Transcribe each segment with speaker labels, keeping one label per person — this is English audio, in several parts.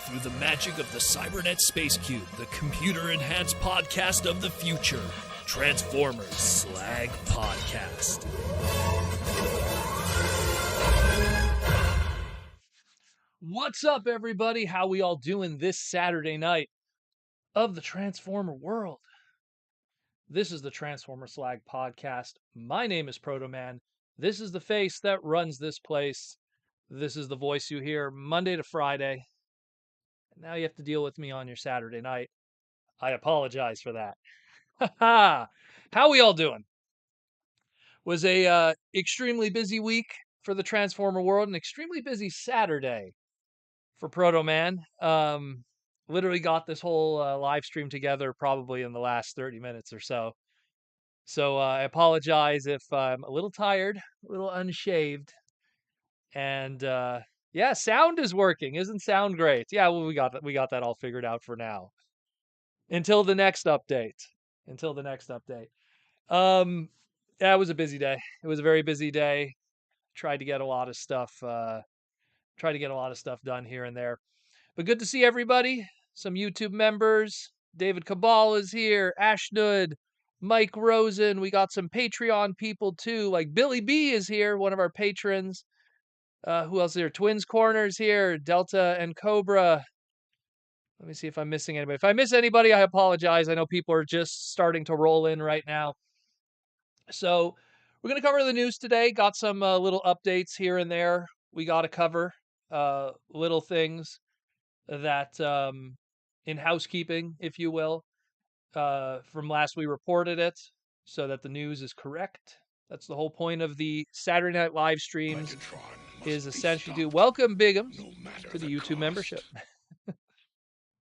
Speaker 1: through the magic of the Cybernet Space Cube, the computer-enhanced podcast of the future, Transformers Slag Podcast. What's up, everybody? How we all doing this Saturday night of the Transformer world? This is the Transformer Slag Podcast. My name is Proto Man. This is the face that runs this place. This is the voice you hear Monday to Friday. Now you have to deal with me on your Saturday night. I apologize for that. How we all doing? Was a extremely busy week for the Transformer world, an extremely busy Saturday for Proto Man. Literally got this whole live stream together probably in the last 30 minutes or so. So I apologize if I'm a little tired, a little unshaved, and yeah, sound is working. Isn't sound great? Yeah, well, we got that all figured out for now. Until the next update. Yeah, it was a busy day. It was a very busy day. Tried to get a lot of stuff done here and there. But good to see everybody. Some YouTube members. David Cabal is here. Ashnud, Mike Rosen. We got some Patreon people too. Like Billy B is here, one of our patrons. Who else is here? Twins Corners here. Delta and Cobra. Let me see if I'm missing anybody. If I miss anybody, I apologize. I know people are just starting to roll in right now. So we're going to cover the news today. Got some little updates here and there. We got to cover little things that in housekeeping, if you will. From last we reported it so that the news is correct. That's the whole point of the Saturday Night live streams is essentially to welcome Bigums to the YouTube membership.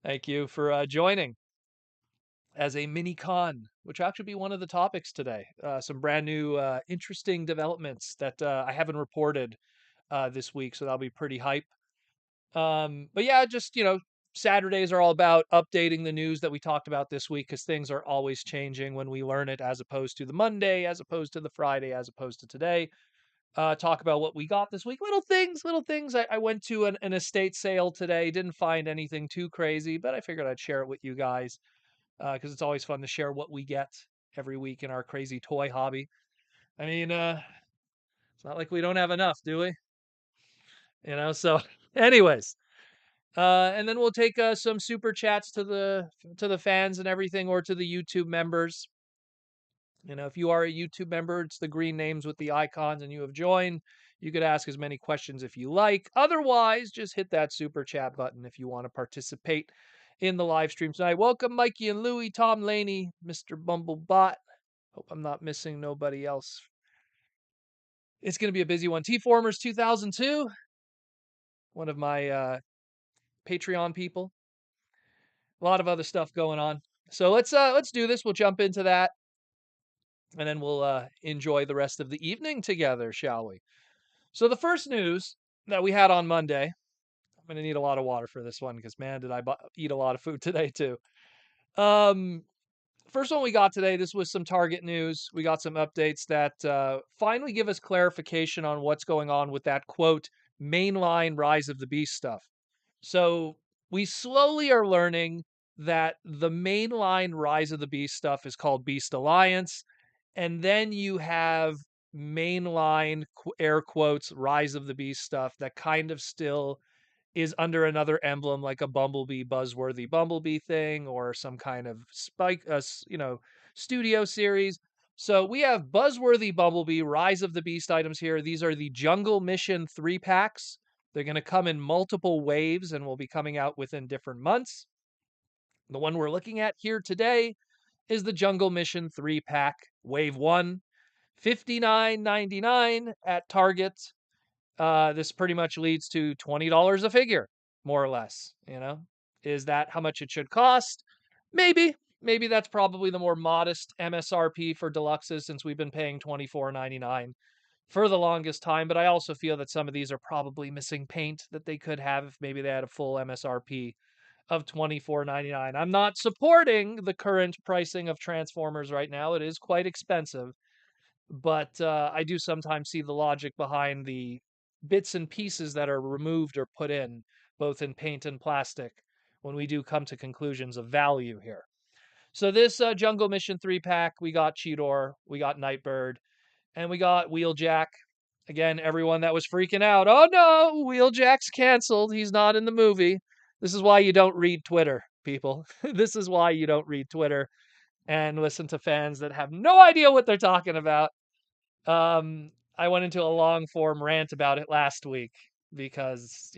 Speaker 1: Thank you for joining as a mini con, which will actually be one of the topics today. Some brand new interesting developments that I haven't reported this week, so that'll be pretty hype. But yeah, just, Saturdays are all about updating the news that we talked about this week because things are always changing when we learn it, as opposed to the Monday, as opposed to the Friday, as opposed to today. Talk about what we got this week. Little things. I went to an estate sale today. Didn't find anything too crazy, but I figured I'd share it with you guys because it's always fun to share what we get every week in our crazy toy hobby. I mean, it's not like we don't have enough, do we? So anyways. And then we'll take some super chats to the fans and everything, or to the YouTube members. If you are a YouTube member, it's the green names with the icons, and you have joined. You could ask as many questions if you like. Otherwise, just hit that super chat button if you want to participate in the live stream tonight. Welcome, Mikey and Louie, Tom Laney, Mr. Bumblebot. Hope I'm not missing nobody else. It's going to be a busy one. T-Formers 2002, one of my Patreon people. A lot of other stuff going on. So let's do this. We'll jump into that. And then we'll enjoy the rest of the evening together, shall we? So the first news that we had on Monday, I'm going to need a lot of water for this one because, man, did I eat a lot of food today too. First one we got today, this was some Target news. We got some updates that finally give us clarification on what's going on with that, quote, mainline Rise of the Beast stuff. So we slowly are learning that the mainline Rise of the Beast stuff is called Beast Alliance. And then you have mainline, air quotes, Rise of the Beast stuff that kind of still is under another emblem, like a Bumblebee, Buzzworthy Bumblebee thing, or some kind of studio series. So we have Buzzworthy Bumblebee, Rise of the Beast items here. These are the Jungle Mission 3-packs. They're going to come in multiple waves and will be coming out within different months. The one we're looking at here today is the Jungle Mission 3-pack, Wave 1, $59.99 at Target. This pretty much leads to $20 a figure, more or less. Is that how much it should cost? Maybe that's probably the more modest MSRP for deluxes, since we've been paying $24.99 for the longest time. But I also feel that some of these are probably missing paint that they could have if maybe they had a full MSRP of $24.99. I'm not supporting the current pricing of Transformers right now. It is quite expensive. But I do sometimes see the logic behind the bits and pieces that are removed or put in both in paint and plastic, when we do come to conclusions of value here. So this Jungle Mission 3-pack, we got Cheetor, we got Nightbird, and we got Wheeljack. Again, everyone that was freaking out, oh no, Wheeljack's canceled. He's not in the movie. This is why you don't read Twitter, people. This is why you don't read Twitter and listen to fans that have no idea what they're talking about. I went into a long form rant about it last week because,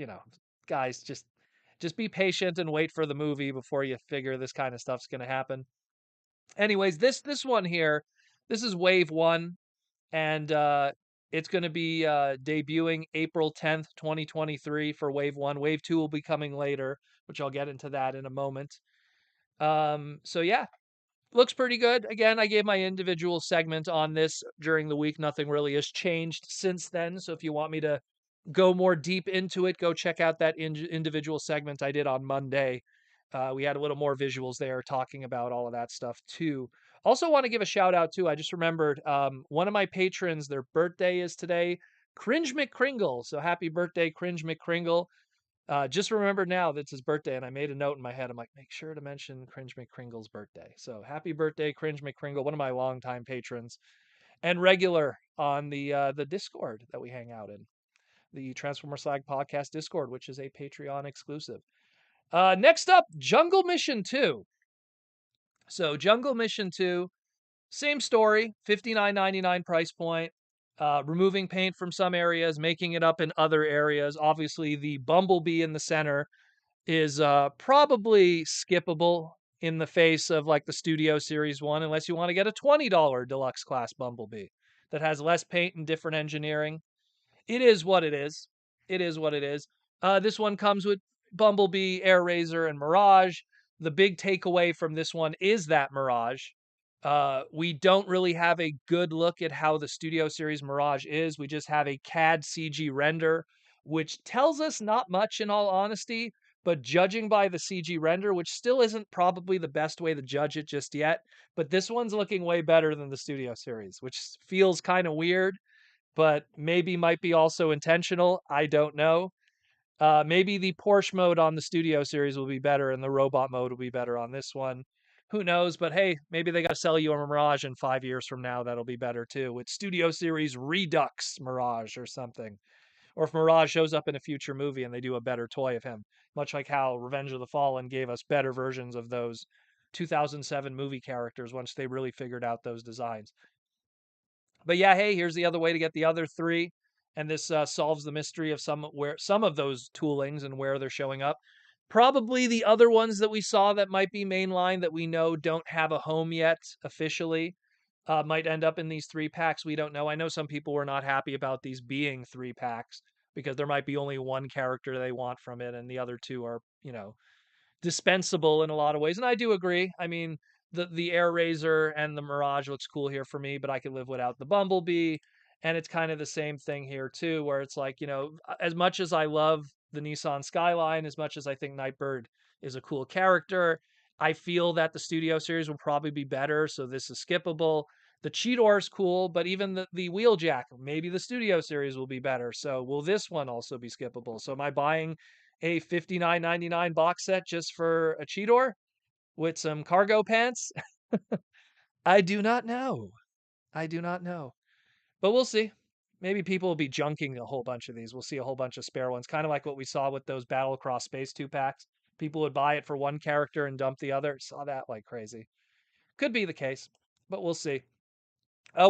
Speaker 1: guys, just be patient and wait for the movie before you figure this kind of stuff's going to happen. Anyways, this one here, this is Wave 1, and it's going to be debuting April 10th, 2023 for Wave 1. Wave 2 will be coming later, which I'll get into that in a moment. So yeah, looks pretty good. Again, I gave my individual segment on this during the week. Nothing really has changed since then. So if you want me to go more deep into it, go check out that individual segment I did on Monday. We had a little more visuals there talking about all of that stuff too. Also want to give a shout out too. I just remembered one of my patrons, their birthday is today. Cringe McCringle. So happy birthday, Cringe McCringle. Just remembered now that's his birthday, and I made a note in my head. I'm like, make sure to mention Cringe McCringle's birthday. So happy birthday, Cringe McCringle, one of my longtime patrons and regular on the Discord that we hang out in, the Transformer Slag podcast Discord, which is a Patreon exclusive. Next up, Jungle Mission 2. So Jungle Mission 2, same story, $59.99 price point. Removing paint from some areas, making it up in other areas. Obviously, the Bumblebee in the center is probably skippable in the face of like the Studio Series 1, unless you want to get a $20 deluxe class Bumblebee that has less paint and different engineering. It is what it is. It is what it is. This one comes with Bumblebee, Air Razor, and Mirage. The big takeaway from this one is that Mirage. We don't really have a good look at how the Studio Series Mirage is. We just have a CAD CG render, which tells us not much in all honesty, but judging by the CG render, which still isn't probably the best way to judge it just yet, but this one's looking way better than the Studio Series, which feels kind of weird, but maybe might be also intentional. I don't know. Maybe the Porsche mode on the Studio Series will be better and the robot mode will be better on this one. Who knows? But hey, maybe they got to sell you a Mirage in 5 years from now. That'll be better too. With Studio Series Redux Mirage or something. Or if Mirage shows up in a future movie and they do a better toy of him. Much like how Revenge of the Fallen gave us better versions of those 2007 movie characters once they really figured out those designs. But yeah, hey, here's the other way to get the other three, and this solves the mystery of some of those toolings and where they're showing up. Probably the other ones that we saw that might be mainline that we know don't have a home yet officially might end up in these 3-packs. We don't know. I know some people were not happy about these being 3-packs because there might be only one character they want from it, and the other two are, dispensable in a lot of ways. And I do agree. I mean, the Air Razor and the Mirage looks cool here for me, but I could live without the Bumblebee. And it's kind of the same thing here too, where it's like, as much as I love the Nissan Skyline, as much as I think Nightbird is a cool character, I feel that the Studio Series will probably be better, so this is skippable. The Cheetor is cool, but even the Wheeljack, maybe the Studio Series will be better. So will this one also be skippable? So am I buying a $59.99 box set just for a Cheetor with some cargo pants? I do not know. I do not know. But we'll see. Maybe people will be junking a whole bunch of these. We'll see a whole bunch of spare ones, kind of like what we saw with those Battlecross Space 2-packs. People would buy it for one character and dump the other. Saw that like crazy. Could be the case, but we'll see.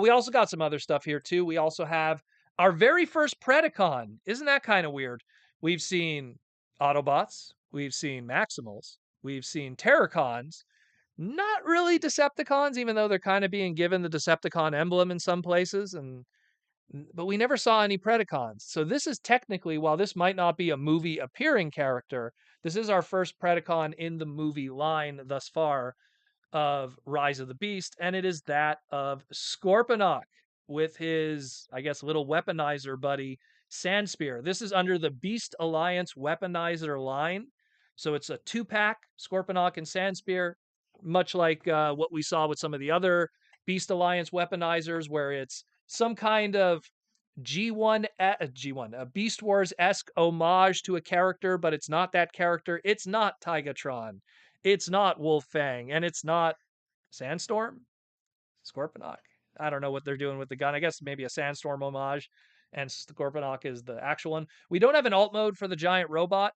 Speaker 1: We also got some other stuff here too. We also have our very first Predacon. Isn't that kind of weird? We've seen Autobots, we've seen Maximals, we've seen Terracons, not really Decepticons, even though they're kind of being given the Decepticon emblem in some places, but we never saw any Predacons. So this is technically, while this might not be a movie appearing character, this is our first Predacon in the movie line thus far of Rise of the Beast, and it is that of Scorponok with his, I guess, little weaponizer buddy, Sandspear. This is under the Beast Alliance weaponizer line. So it's a 2-pack, Scorponok and Sandspear, much like what we saw with some of the other Beast Alliance weaponizers, where it's some kind of G1, a Beast Wars-esque homage to a character, but it's not that character. It's not Tigatron. It's not Wolfang, and it's not Sandstorm? Scorponok? I don't know what they're doing with the gun. I guess maybe a Sandstorm homage, and Scorponok is the actual one. We don't have an alt mode for the giant robot.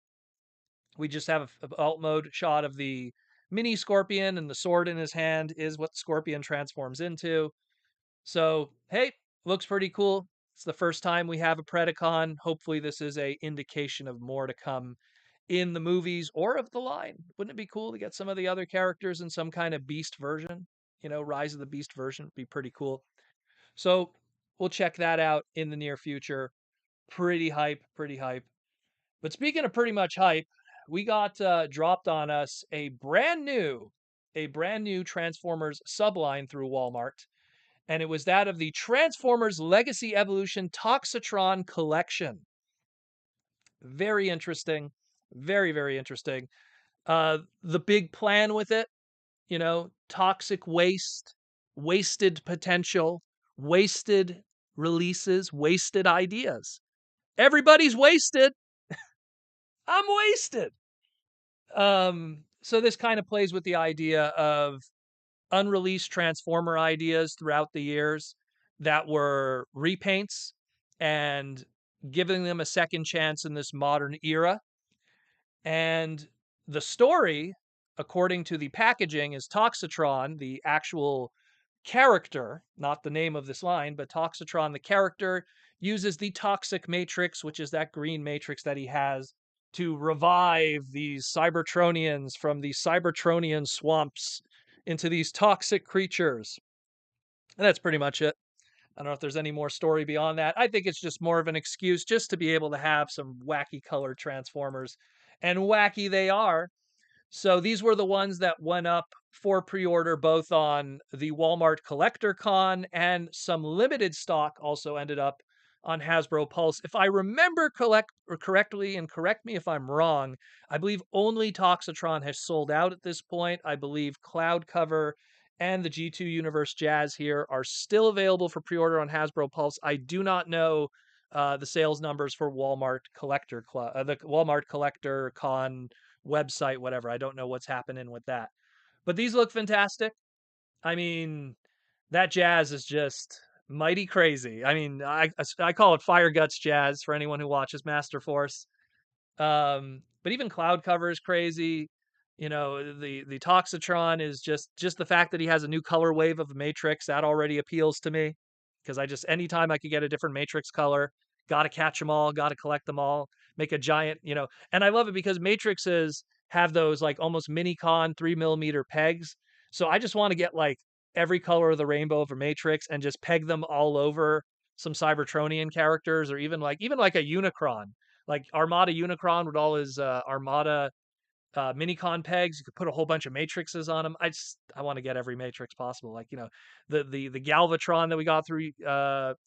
Speaker 1: We just have an alt mode shot of the mini Scorpion, and the sword in his hand is what Scorpion transforms into. So, hey, looks pretty cool. It's the first time we have a Predacon. Hopefully this is a indication of more to come in the movies or of the line. Wouldn't it be cool to get some of the other characters in some kind of Beast version? You know, Rise of the Beast version would be pretty cool. So, we'll check that out in the near future. Pretty hype, pretty hype. But speaking of pretty much hype, we got dropped on us a brand new Transformers subline through Walmart, and it was that of the Transformers Legacy Evolution Toxitron collection. Very interesting, very interesting. The big plan with it, you know, toxic waste, wasted potential, wasted releases, wasted ideas. Everybody's wasted. I'm wasted. So this kind of plays with the idea of unreleased Transformer ideas throughout the years that were repaints and giving them a second chance in this modern era. And the story, according to the packaging, is Toxitron, the actual character, not the name of this line, but Toxitron, the character, uses the toxic matrix, which is that green matrix that he has, to revive these Cybertronians from the Cybertronian swamps into these toxic creatures. And that's pretty much it. I don't know if there's any more story beyond that. I think it's just more of an excuse just to be able to have some wacky colored Transformers. And wacky they are. So these were the ones that went up for pre-order both on the Walmart Collector Con, and some limited stock also ended up on Hasbro Pulse. If I remember correctly, and correct me if I'm wrong, I believe only Toxitron has sold out at this point. I believe Cloud Cover and the G2 Universe Jazz here are still available for pre-order on Hasbro Pulse. I do not know the sales numbers for Walmart the Walmart Collector Con website, whatever. I don't know what's happening with that. But these look fantastic. I mean, that jazz is just mighty crazy. I mean, I call it Fire Guts jazz for anyone who watches Master Force. But even Cloud Cover is crazy. You know, the Toxitron is just the fact that he has a new color wave of the Matrix that already appeals to me, because I just anytime I could get a different Matrix color, got to catch them all, got to collect them all, make a giant, you know. And I love it because Matrixes have those like almost mini con 3mm pegs. So I just want to get like every color of the rainbow of a Matrix and just peg them all over some Cybertronian characters, or even like a Unicron, like Armada Unicron with all his Armada minicon pegs. You could put a whole bunch of matrices on them. I want to get every matrix possible. Like, you know, the Galvatron that we got through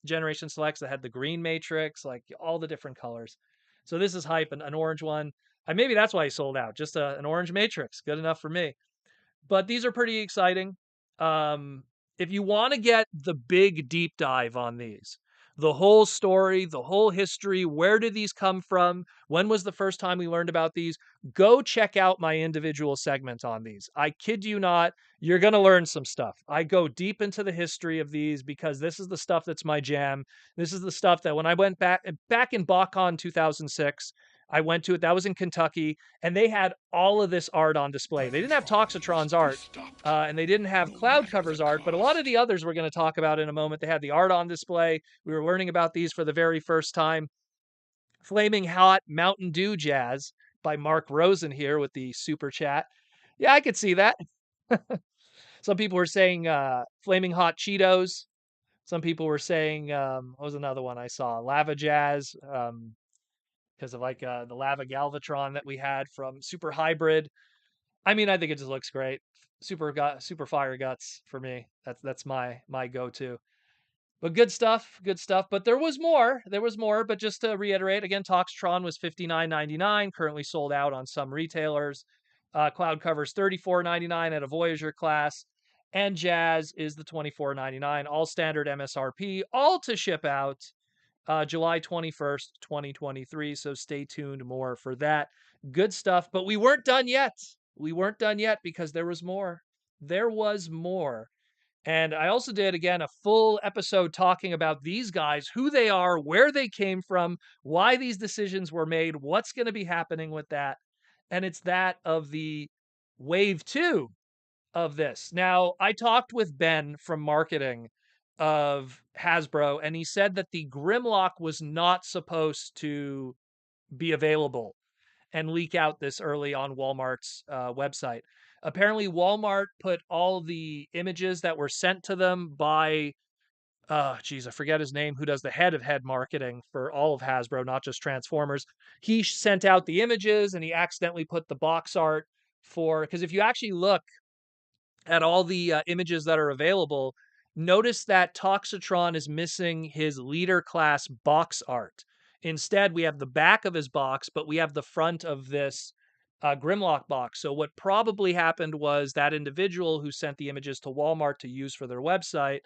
Speaker 1: Generation Selects that had the green matrix, like all the different colors. So this is hype, and an orange one. Maybe that's why he sold out. Just an orange matrix, good enough for me. But these are pretty exciting. Um, if you want to get the big deep dive on these, the whole story, the whole history, where did these come from? When was the first time we learned about these? Go check out my individual segment on these. I kid you not, you're going to learn some stuff. I go deep into the history of these because this is the stuff that's my jam. This is the stuff that when I went back in BotCon 2006, I went to it. That was in Kentucky, and they had all of this art on display. They didn't have Toxitron's art, and they didn't have Cloud Cover's art, but a lot of the others we're going to talk about in a moment. They had the art on display. We were learning about these for the very first time. Flaming Hot Mountain Dew Jazz by Mark Rosen here with the super chat. Yeah, I could see that. Some people were saying Flaming Hot Cheetos. Some people were saying, what was another one I saw? Lava Jazz. Because of like the Lava Galvatron that we had from Super Hybrid. I mean, I think it just looks great. Super Fire Guts for me. That's my go-to. But good stuff, good stuff. But there was more. There was more. But just to reiterate again, Toxtron was $59.99, currently sold out on some retailers. Cloud Cover's $34.99 at a Voyager class, and Jazz is the $24.99, all standard MSRP, all to ship out July 21st, 2023. So stay tuned more for that. Good stuff. But we weren't done yet. We weren't done yet because there was more. There was more. And I also did, again, a full episode talking about these guys, who they are, where they came from, why these decisions were made, what's going to be happening with that. And it's that of the wave two of this. Now, I talked with Ben from marketing of Hasbro, and he said that the Grimlock was not supposed to be available and leak out this early on Walmart's website. Apparently, Walmart put all the images that were sent to them by, geez, I forget his name, who does the head of head marketing for all of Hasbro, not just Transformers. He sent out the images and he accidentally put the box art for, because if you actually look at all the images that are available, notice that Toxitron is missing his leader class box art. Instead, we have the back of his box, but we have the front of this Grimlock box. So, what probably happened was that individual who sent the images to Walmart to use for their website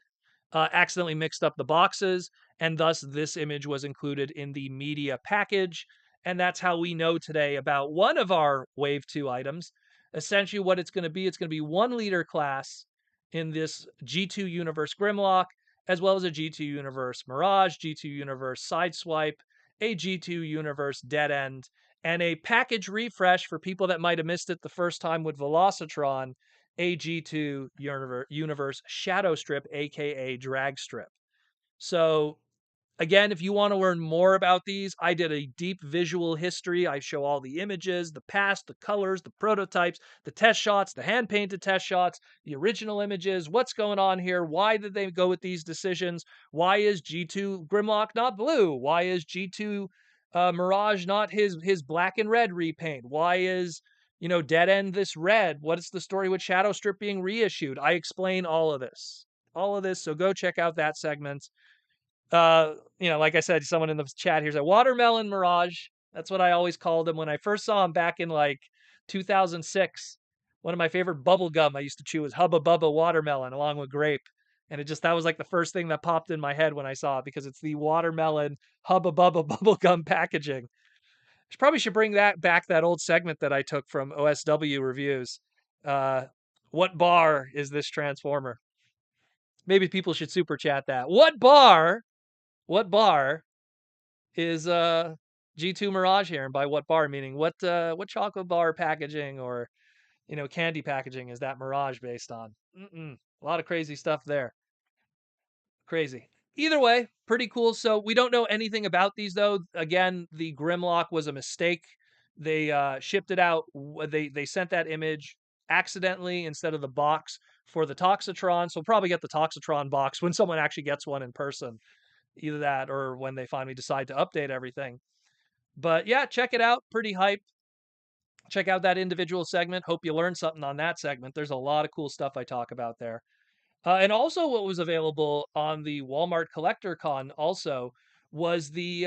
Speaker 1: accidentally mixed up the boxes, and thus this image was included in the media package. And that's how we know today about one of our Wave 2 items. Essentially, what it's going to be 1 leader class in this G2 Universe Grimlock, as well as a G2 Universe Mirage, G2 Universe Sideswipe, a G2 Universe Dead End, and a package refresh for people that might have missed it the first time with Velocitron, a G2 Universe Shadow Strip, aka Drag Strip. So, again, if you want to learn more about these, I did a deep visual history. I show all the images, the past, the colors, the prototypes, the test shots, the hand painted test shots, the original images, what's going on here, why did they go with these decisions, why is G2 Grimlock not blue, why is G2 Mirage not his black and red repaint, why is Dead End this red, what is the story with Shadow Strip being reissued. I explain all of this. So go check out that segment. Like I said, someone in the chat here said Watermelon Mirage. That's what I always called him when I first saw him back in like 2006. One of my favorite bubble gum I used to chew was Hubba Bubba Watermelon along with grape. And that was like the first thing that popped in my head when I saw it because it's the watermelon Hubba Bubba bubble gum packaging. Probably should bring that old segment that I took from OSW reviews. What bar is this Transformer? Maybe people should super chat that. What bar is G2 Mirage here? And by what bar, meaning what chocolate bar packaging or candy packaging is that Mirage based on? A lot of crazy stuff there. Crazy. Either way, pretty cool. So we don't know anything about these though. Again, the Grimlock was a mistake. They shipped it out. They sent that image accidentally instead of the box for the Toxitron. So we'll probably get the Toxitron box when someone actually gets one in person. Either that or when they finally decide to update everything. But yeah, check it out. Pretty hype. Check out that individual segment. Hope you learned something on that segment. There's a lot of cool stuff I talk about there. And also, what was available on the Walmart Collector Con also was the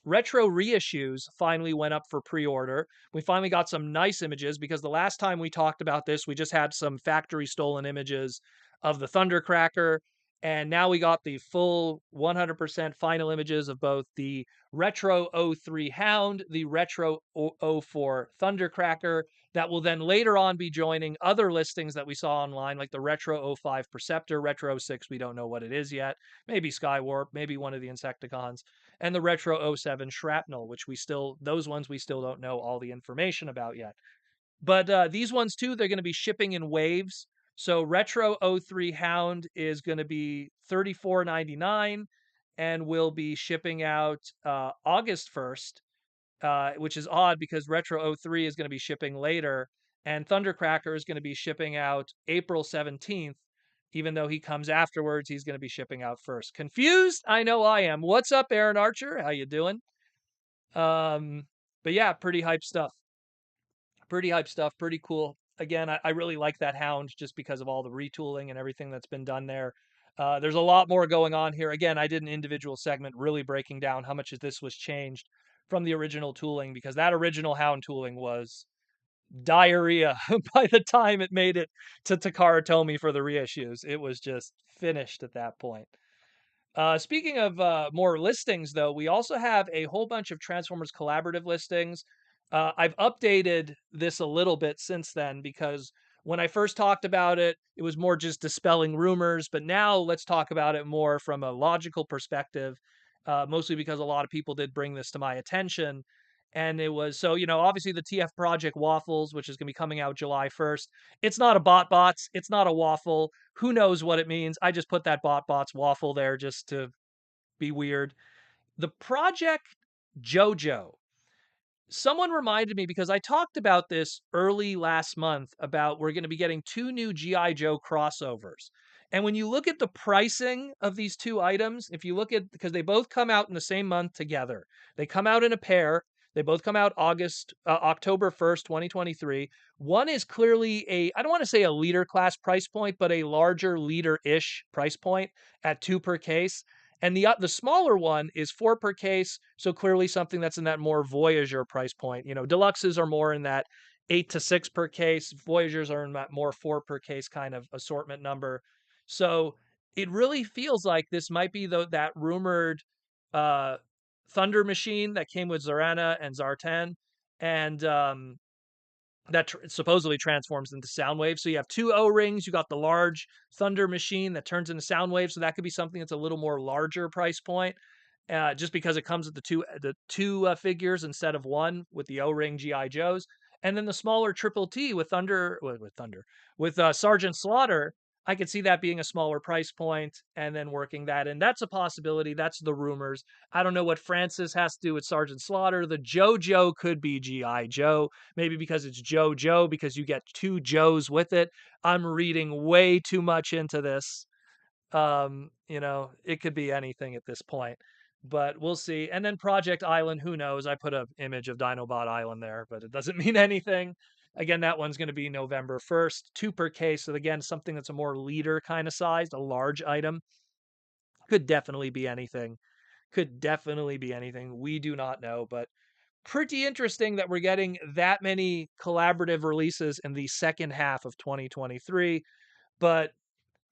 Speaker 1: retro reissues finally went up for pre-order. We finally got some nice images because the last time we talked about this, we just had some factory stolen images of the Thundercracker. And now we got the full 100% final images of both the Retro 03 Hound, the Retro 04 Thundercracker, that will then later on be joining other listings that we saw online, like the Retro 05 Perceptor, Retro 06, we don't know what it is yet, maybe Skywarp, maybe one of the Insecticons, and the Retro 07 Shrapnel, those ones we still don't know all the information about yet. But these ones too, they're going to be shipping in waves. So Retro 03 Hound is going to be $34.99 and will be shipping out August 1st, which is odd because Retro 03 is going to be shipping later, and Thundercracker is going to be shipping out April 17th. Even though he comes afterwards, he's going to be shipping out first. Confused? I know I am. What's up, Aaron Archer? How you doing? But yeah, pretty hype stuff. Pretty cool. Again, I really like that Hound just because of all the retooling and everything that's been done there. There's a lot more going on here. Again, I did an individual segment really breaking down how much of this was changed from the original tooling because that original Hound tooling was diarrhea by the time it made it to Takara Tomy for the reissues. It was just finished at that point. Speaking of more listings, though, we also have a whole bunch of Transformers collaborative listings. I've updated this a little bit since then because when I first talked about it, it was more just dispelling rumors. But now let's talk about it more from a logical perspective, mostly because a lot of people did bring this to my attention. And it was so, obviously the TF Project Waffles, which is going to be coming out July 1st. It's not a bots. It's not a waffle. Who knows what it means? I just put that bots waffle there just to be weird. The Project JoJo. Someone reminded me because I talked about this early last month about we're going to be getting two new G.I. Joe crossovers. And when you look at the pricing of these two items, if you look at because they both come out in the same month together, they come out in a pair. They both come out October 1st, 2023. One is clearly I don't want to say a leader class price point, but a larger leader-ish price point at 2 per case. And the smaller one is 4 per case, so clearly something that's in that more Voyager price point. Deluxes are more in that 8 to 6 per case. Voyagers are in that more 4 per case kind of assortment number. So it really feels like this might be that rumored uh, Thunder machine that came with Zarana and Zartan, and that supposedly transforms into Soundwave. So you have two O-rings. You got the large Thunder machine that turns into Soundwave. So that could be something that's a little more larger price point, just because it comes with the two figures instead of one with the O-ring GI Joes. And then the smaller Triple T with Sergeant Slaughter. I could see that being a smaller price point and then working that in. That's a possibility. That's the rumors. I don't know what Francis has to do with Sergeant Slaughter. The JoJo could be GI Joe. Maybe because it's JoJo, because you get two Joes with it. I'm reading way too much into this. It could be anything at this point, but we'll see. And then Project Island, who knows? I put an image of Dinobot Island there, but it doesn't mean anything. Again, that one's going to be November 1st, 2 per case. So again, something that's a more leader kind of sized, a large item. Could definitely be anything. Could definitely be anything. We do not know, but pretty interesting that we're getting that many collaborative releases in the second half of 2023. But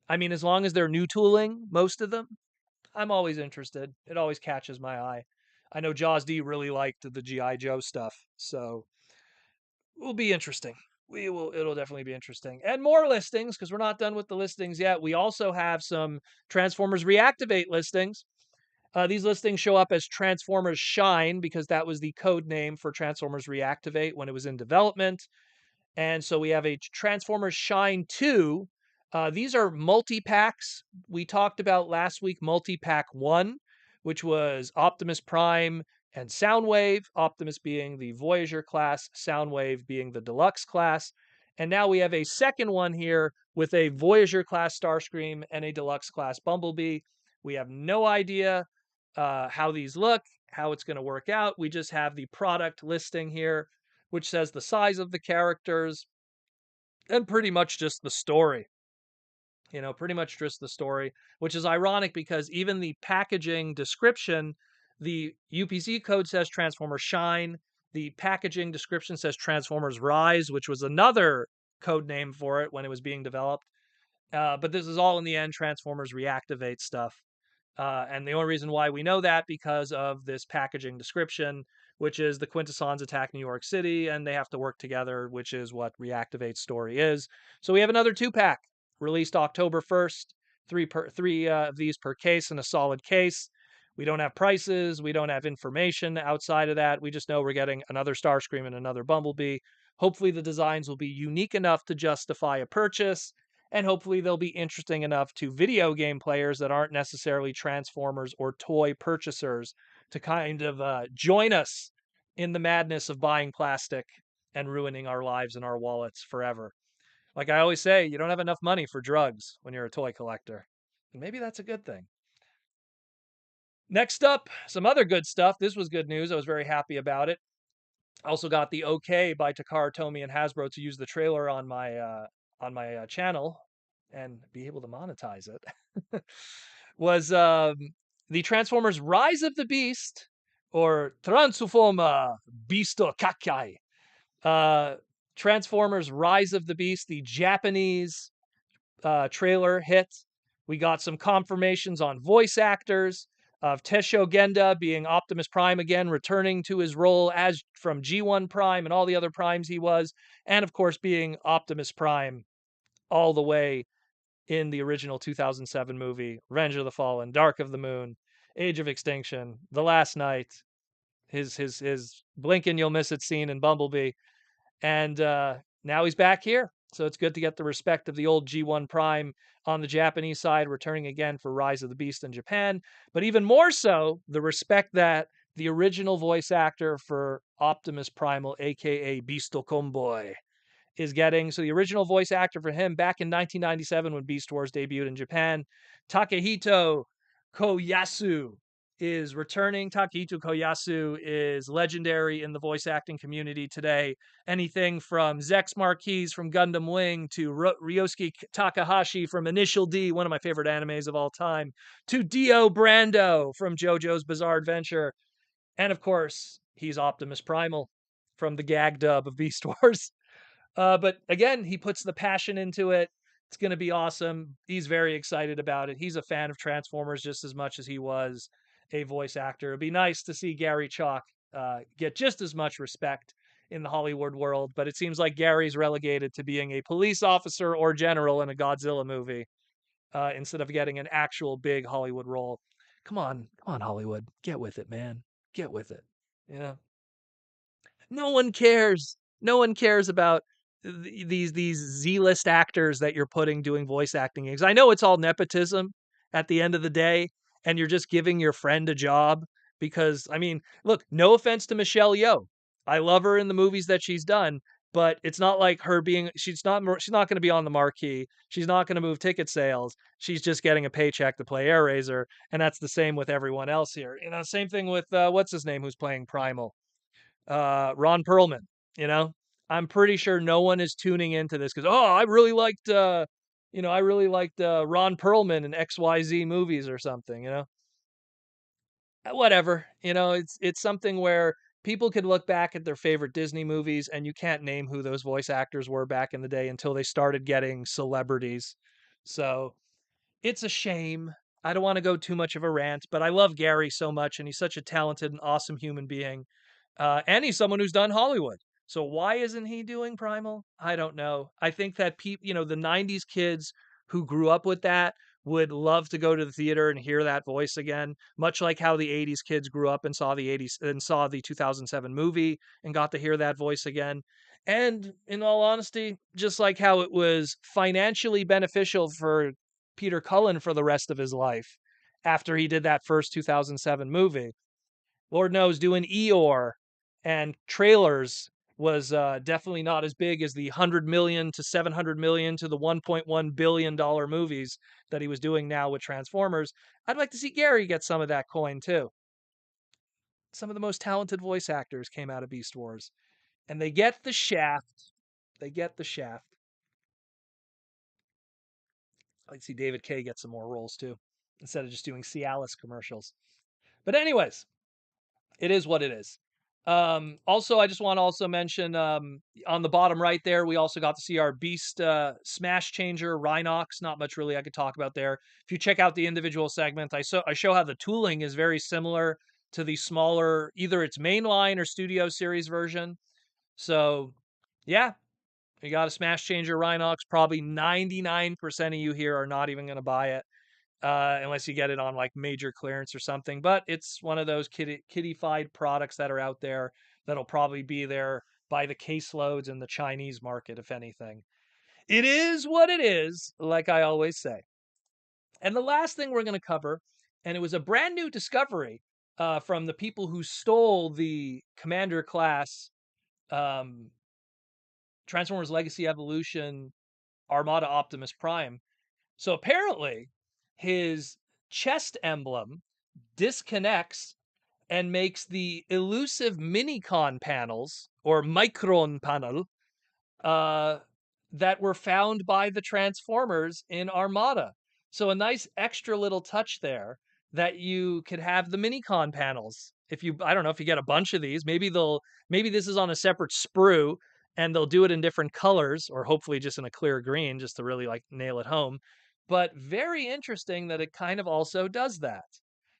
Speaker 1: I mean, as long as they're new tooling, most of them, I'm always interested. It always catches my eye. I know Jaws D really liked the G.I. Joe stuff, so it will be interesting. It'll definitely be interesting. And more listings, because we're not done with the listings yet. We also have some Transformers Reactivate listings. These listings show up as Transformers Shine because that was the code name for Transformers Reactivate when it was in development. And so we have a Transformers Shine 2. These are multi-packs. We talked about last week multi-pack 1, which was Optimus Prime and Soundwave, Optimus being the Voyager class, Soundwave being the Deluxe class. And now we have a second one here with a Voyager class Starscream and a Deluxe class Bumblebee. We have no idea how these look, how it's going to work out. We just have the product listing here, which says the size of the characters and pretty much just the story. Pretty much just the story, which is ironic because even the packaging description, the UPC code says Transformers Shine. The packaging description says Transformers Rise, which was another code name for it when it was being developed. But this is all in the end Transformers Reactivate stuff. And the only reason why we know that because of this packaging description, which is the Quintessons attack New York City, and they have to work together, which is what Reactivate's story is. So we have another 2-pack released October 1st, three of these per case in a solid case. We don't have prices. We don't have information outside of that. We just know we're getting another Starscream and another Bumblebee. Hopefully the designs will be unique enough to justify a purchase, and hopefully they'll be interesting enough to video game players that aren't necessarily Transformers or toy purchasers to kind of join us in the madness of buying plastic and ruining our lives and our wallets forever. Like I always say, you don't have enough money for drugs when you're a toy collector. And maybe that's a good thing. Next up, some other good stuff. This was good news. I was very happy about it. I also got the okay by Takara Tomy and Hasbro to use the trailer on my channel and be able to monetize it. Was the Transformers Rise of the Beast, or Transforma Beasto Kakai. Transformers Rise of the Beast, the Japanese trailer hit We got some confirmations on voice actors of Tesho Genda being Optimus Prime again, returning to his role as from G1 Prime and all the other primes he was, and of course being Optimus Prime all the way in the original 2007 movie, Revenge of the Fallen, Dark of the Moon, Age of Extinction, The Last Night, his blink and you'll miss it scene in Bumblebee, and now he's back here. So it's good to get the respect of the old G1 Prime on the Japanese side, returning again for Rise of the Beast in Japan. But even more so, the respect that the original voice actor for Optimus Primal, aka Beastal Comboy, is getting. So the original voice actor for him back in 1997 when Beast Wars debuted in Japan, Takehito Koyasu, is returning. Takehito Koyasu is legendary in the voice acting community today. Anything from Zex Marquise from Gundam Wing to Ryosuke Takahashi from Initial D, one of my favorite animes of all time, to Dio Brando from JoJo's Bizarre Adventure. And of course, he's Optimus Primal from the gag dub of Beast Wars. But again, he puts the passion into it. It's going to be awesome. He's very excited about it. He's a fan of Transformers just as much as he was a voice actor. It'd be nice to see Gary Chalk get just as much respect in the Hollywood world, but it seems like Gary's relegated to being a police officer or general in a Godzilla movie instead of getting an actual big Hollywood role. Come on, Hollywood, get with it, man, get with it. You know, no one cares. No one cares about these Z-list actors that you're putting doing voice acting gigs. I know it's all nepotism at the end of the day, and you're just giving your friend a job because I mean, look, no offense to Michelle Yeoh. I love her in the movies that she's done, but it's not like her being she's not going to be on the marquee. She's not going to move ticket sales. She's just getting a paycheck to play Air Razor, and that's the same with everyone else here. You know, same thing with what's his name who's playing Primal, Ron Perlman, you know? I'm pretty sure no one is tuning into this because, oh, I really liked Ron Perlman in XYZ movies or something, you know? Whatever, you know, it's something where people could look back at their favorite Disney movies and you can't name who those voice actors were back in the day until they started getting celebrities. So it's a shame. I don't want to go too much of a rant, but I love Gary so much, and he's such a talented and awesome human being. And he's someone who's done Hollywood. So why isn't he doing Primal? I don't know. I think that people, the '90s kids who grew up with that would love to go to the theater and hear that voice again, much like how the '80s kids grew up and saw the '80s and saw the 2007 movie and got to hear that voice again. And in all honesty, just like how it was financially beneficial for Peter Cullen for the rest of his life after he did that first 2007 movie. Lord knows doing Eeyore and trailers was definitely not as big as the 100 million to 700 million to the 1.1 billion dollar movies that he was doing now with Transformers. I'd like to see Gary get some of that coin too. Some of the most talented voice actors came out of Beast Wars, and they get the shaft. They get the shaft. I'd like to see David Kaye get some more roles too, instead of just doing Cialis commercials. But anyways, it is what it is. Also, I just want to also mention on the bottom right there, we also got to see our Beast Smash Changer Rhinox. Not much really I could talk about there. If you check out the individual segments, I show how the tooling is very similar to the smaller, either its mainline or Studio Series version. So, yeah, you got a Smash Changer Rhinox. Probably 99% of you here are not even going to buy it unless you get it on like major clearance or something. But it's one of those kitty-fied products that are out there that'll probably be there by the caseloads in the Chinese market, if anything. It is what it is, like I always say. And the last thing we're going to cover, and it was a brand new discovery from the people who stole the Commander class um, Transformers Legacy Evolution Armada Optimus Prime. So apparently, his chest emblem disconnects and makes the elusive minicon panels or micron panel uh, that were found by the Transformers in Armada. So a nice extra little touch there that you could have the minicon panels. If you, I don't know, if you get a bunch of these, maybe this is on a separate sprue and they'll do it in different colors or hopefully just in a clear green just to really like nail it home. but very interesting that it kind of also does that.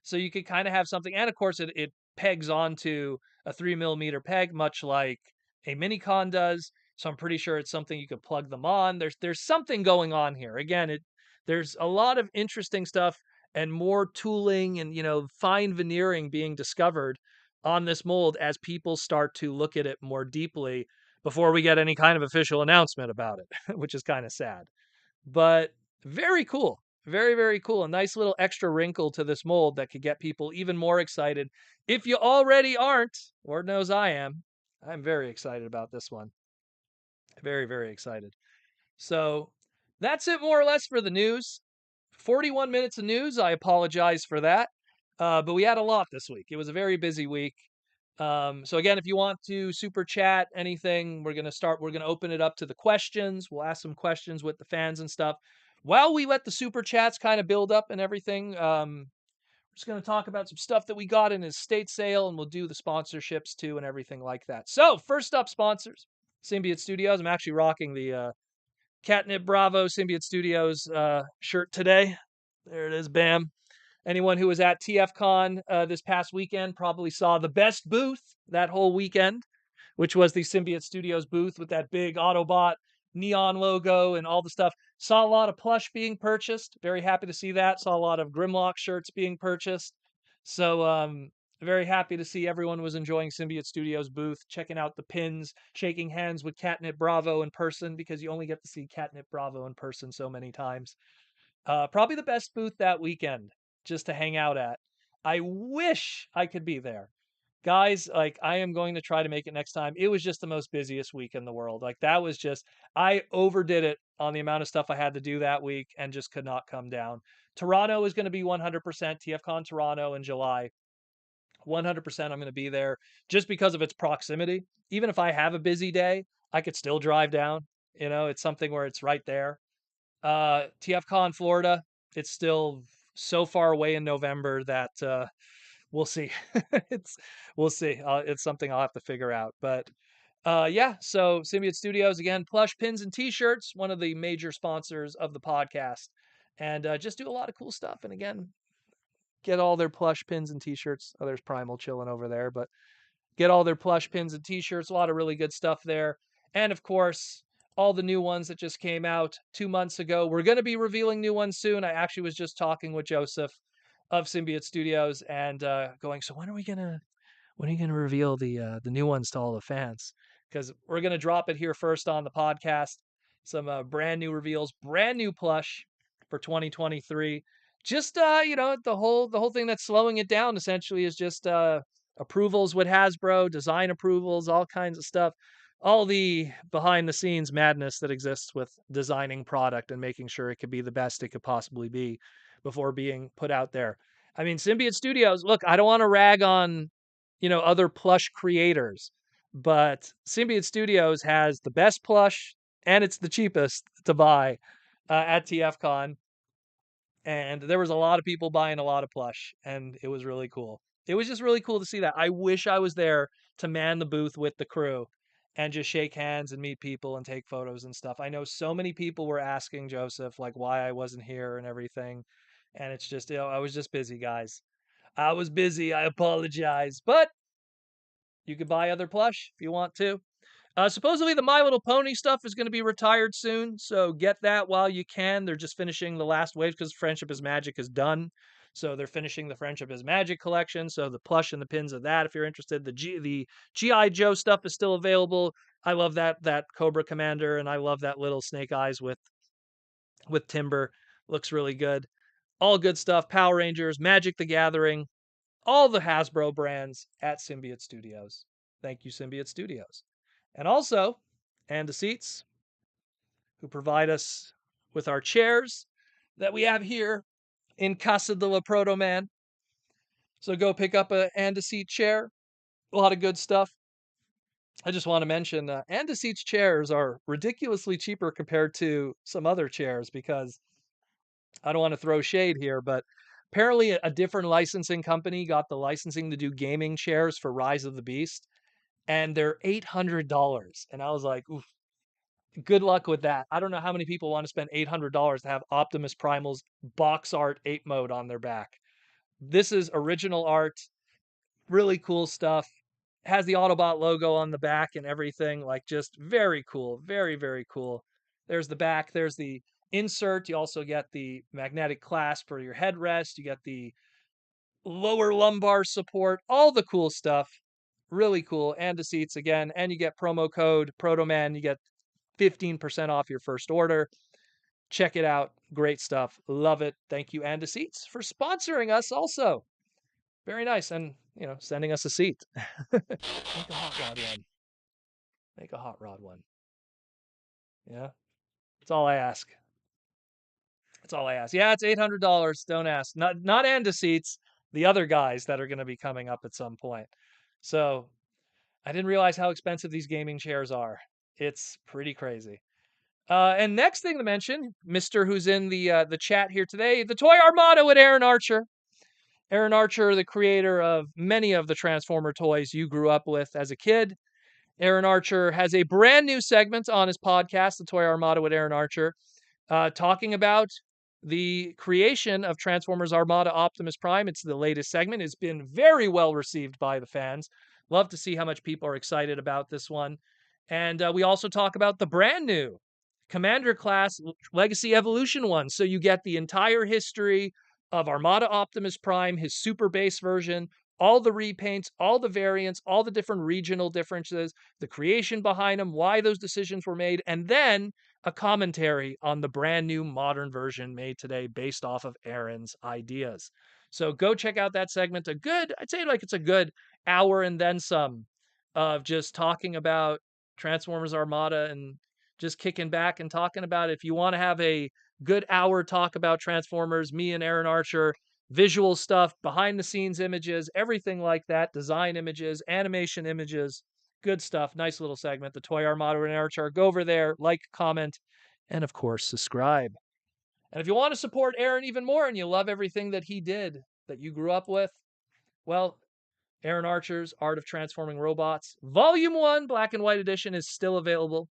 Speaker 1: So you could kind of have something, and of course it pegs onto a 3 millimeter peg, much like a Minicon does. So I'm pretty sure it's something you could plug them on. There's something going on here. Again, there's a lot of interesting stuff and more tooling and fine veneering being discovered on this mold as people start to look at it more deeply before we get any kind of official announcement about it, which is kind of sad. But very cool. Very, very cool. A nice little extra wrinkle to this mold that could get people even more excited. If you already aren't, Lord knows I am. I'm very excited about this one. Very, very excited. So that's it more or less for the news. 41 minutes of news. I apologize for that. But we had a lot this week. It was a very busy week. So again, if you want to super chat anything, we're gonna open it up to the questions. We'll ask some questions with the fans and stuff. While we let the super chats kind of build up and everything, we're just gonna talk about some stuff that we got in his estate sale, and we'll do the sponsorships too and everything like that. So first up, sponsors, Symbiote Studios. I'm actually rocking the Catnip Bravo Symbiote Studios shirt today. There it is, bam. Anyone who was at TFCon this past weekend probably saw the best booth that whole weekend, which was the Symbiote Studios booth with that big Autobot neon logo and all the stuff. Saw a lot of plush being purchased. Very happy to see that. Saw a lot of Grimlock shirts being purchased. So very happy to see everyone was enjoying Symbiote Studios booth, checking out the pins, shaking hands with Catnip Bravo in person because you only get to see Catnip Bravo in person so many times. Probably the best booth that weekend just to hang out at. I wish I could be there. Guys, like I am going to try to make it next time. It was just the most busiest week in the world. Like that was just I overdid it on the amount of stuff I had to do that week and just could not come down. Toronto is going to be 100% TFCon Toronto in July. 100% I'm going to be there just because of its proximity. Even if I have a busy day, I could still drive down. It's something where it's right there. TFCon Florida, it's still so far away in November that we'll see. it's we'll see. It's something I'll have to figure out. But yeah, so Symbiote Studios again, plush pins and t-shirts, one of the major sponsors of the podcast. And just do a lot of cool stuff. And again, get all their plush pins and t-shirts. Oh, there's Primal chilling over there, but get all their plush pins and t-shirts, a lot of really good stuff there. And of course, all the new ones that just came out 2 months ago. We're going to be revealing new ones soon. I actually was just talking with Joseph of Symbiote Studios and going, so when are you gonna reveal the new ones to all the fans? Because we're gonna drop it here first on the podcast. Some brand new reveals, brand new plush for 2023. Just the whole thing that's slowing it down essentially is just approvals with Hasbro, design approvals, all kinds of stuff. All the behind the scenes madness that exists with designing product and making sure it could be the best it could possibly be before being put out there. I mean, Symbiote Studios, look, I don't want to rag on other plush creators. But Symbiote Studios has the best plush and it's the cheapest to buy at TFCon. And there was a lot of people buying a lot of plush, and it was really cool. It was just really cool to see that. I wish I was there to man the booth with the crew and just shake hands and meet people and take photos and stuff. I know so many people were asking Joseph like why I wasn't here and everything. And it's just, I was just busy, guys. I was busy. I apologize. But you could buy other plush if you want to. Supposedly the My Little Pony stuff is going to be retired soon, so get that while you can. They're just finishing the last wave because Friendship is Magic is done. So they're finishing the Friendship is Magic collection. So the plush and the pins of that, if you're interested, the GI Joe stuff is still available. I love that Cobra Commander, and I love that little Snake Eyes with Timber. Looks really good. All good stuff. Power Rangers, Magic the Gathering, all the Hasbro brands at Symbiote Studios. Thank you, Symbiote Studios. And also, And the Seats, who provide us with our chairs that we have here in Casa de la Proto Man. So go pick up a And a Seat chair. A lot of good stuff. I just want to mention And a Seat's chairs are ridiculously cheaper compared to some other chairs because I don't want to throw shade here, but apparently a different licensing company got the licensing to do gaming chairs for Rise of the Beast, and they're $800. And I was like, oof, Good luck with that. I don't know how many people want to spend $800 to have Optimus Primal's box art ape mode on their back. This is original art, really cool stuff. Has the Autobot logo on the back and everything, like just very cool, very, very cool. There's the back, there's the insert. You also get the magnetic clasp for your headrest. You get the lower lumbar support, all the cool stuff. Really cool. And the seats again. And you get promo code ProtoMan. You get 15% off your first order. Check it out. Great stuff. Love it. Thank you, And Seats, for sponsoring us also. Very nice. And, sending us a seat. Make a hot rod one. Make a hot rod one. Yeah. That's all I ask. That's all I ask. Yeah, it's $800. Don't ask. Not And Seats, the other guys that are going to be coming up at some point. So I didn't realize how expensive these gaming chairs are. It's pretty crazy. And next thing to mention, Mister who's in the chat here today, the Toy Armada with Aaron Archer. Aaron Archer, the creator of many of the Transformer toys you grew up with as a kid. Aaron Archer has a brand new segment on his podcast, the Toy Armada with Aaron Archer, talking about the creation of Transformers Armada Optimus Prime. It's the latest segment. It's been very well received by the fans. Love to see how much people are excited about this one. And we also talk about the brand new Commander class Legacy Evolution one. So you get the entire history of Armada Optimus Prime, his super base version, all the repaints, all the variants, all the different regional differences, the creation behind them, why those decisions were made, and then a commentary on the brand new modern version made today based off of Aaron's ideas. So go check out that segment. I'd say like it's a good hour and then some of just talking about Transformers Armada and just kicking back and talking about it. If you want to have a good hour talk about Transformers, me and Aaron Archer, visual stuff, behind the scenes images, everything like that, design images, animation images, good stuff. Nice little segment. The Toy Armada and Archer. Go over there, like, comment, and of course, subscribe. And if you want to support Aaron even more and you love everything that he did, that you grew up with, well, Aaron Archer's Art of Transforming Robots, Volume 1, Black and White Edition, is still available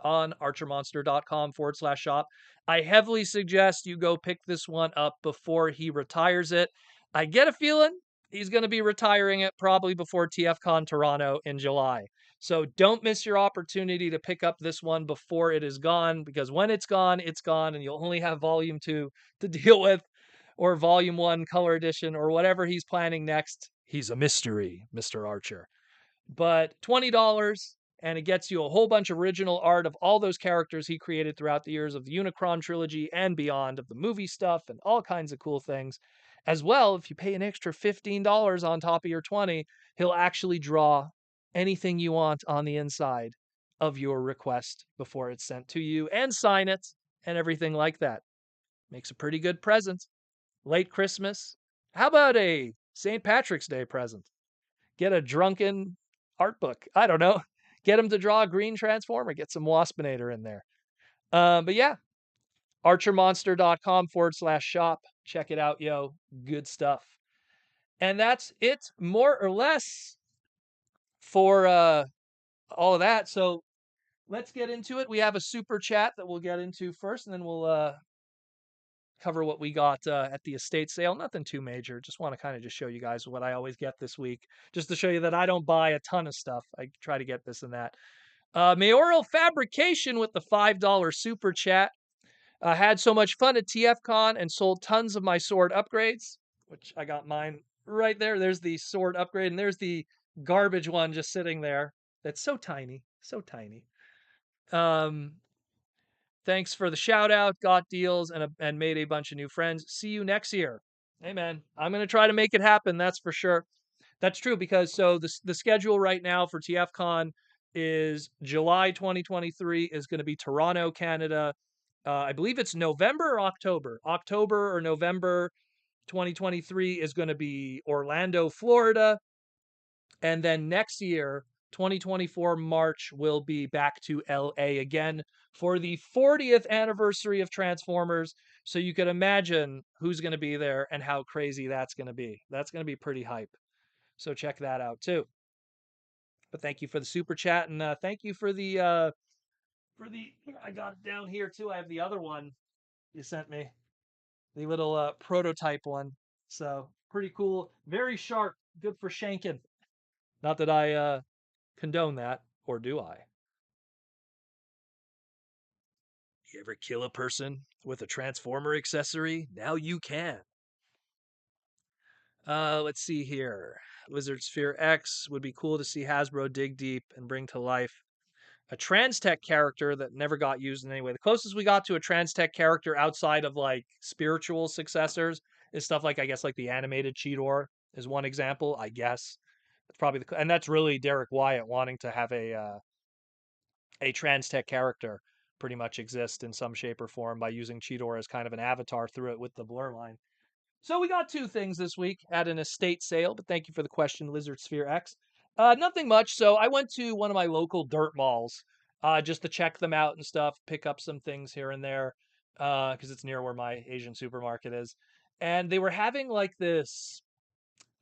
Speaker 1: on archermonster.com/shop. I heavily suggest you go pick this one up before he retires it. I get a feeling he's going to be retiring it probably before TFCon Toronto in July. So don't miss your opportunity to pick up this one before it is gone, because when it's gone, and you'll only have volume 2 to deal with, or volume 1 color edition, or whatever he's planning next. He's a mystery, Mr. Archer. But $20, and it gets you a whole bunch of original art of all those characters he created throughout the years of the Unicron trilogy and beyond, of the movie stuff and all kinds of cool things. As well, if you pay an extra $15 on top of your 20, he'll actually draw anything you want on the inside of your request before it's sent to you and sign it and everything like that. Makes a pretty good present. Late Christmas. How about a St. Patrick's Day present? Get a drunken art book. I don't know. Get him to draw a green Transformer. Get some Waspinator in there. But yeah, archermonster.com/shop. Check it out, yo. Good stuff. And that's it, more or less, for all of that. So let's get into it. We have a super chat that we'll get into first, and then we'll cover what we got at the estate sale. Nothing too major. Just want to kind of just show you guys what I always get this week, just to show you that I don't buy a ton of stuff. I try to get this and that. Mayoral Fabrication with the $5 super chat. Had so much fun at TFCon and sold tons of my sword upgrades, which I got mine right there. There's the sword upgrade, and there's the garbage one just sitting there. That's so tiny, so tiny. Thanks for the shout out, got deals, and made a bunch of new friends. See you next year. Hey man, I'm gonna try to make it happen. That's for sure. That's true, because so the schedule right now for TFCon is July 2023 is going to be Toronto, Canada. I believe it's November or October. October or November 2023 is going to be Orlando, Florida. And then next year, 2024 March, will be back to LA again for the 40th anniversary of Transformers. So you could imagine who's going to be there and how crazy that's going to be. That's going to be pretty hype. So check that out too. But thank you for the super chat, and thank you for the for the, I got it down here too. I have the other one you sent me, the little prototype one. So pretty cool, very sharp, good for shanking. Not that I condone that, or do I? You ever kill a person with a Transformer accessory? Now you can. Let's see here. Lizard Sphere X would be cool to see Hasbro dig deep and bring to life a Transtech character that never got used in any way. The closest we got to a Transtech character outside of like spiritual successors is stuff like, I guess, like the animated Cheetor is one example. I guess that's probably and that's really Derek Wyatt wanting to have a Transtech character pretty much exist in some shape or form by using Cheetor as kind of an avatar through it with the blur line. So we got two things this week at an estate sale, but thank you for the question, Lizard Sphere X. Nothing much. So I went to one of my local dirt malls just to check them out and stuff, pick up some things here and there because it's near where my Asian supermarket is. And they were having like this,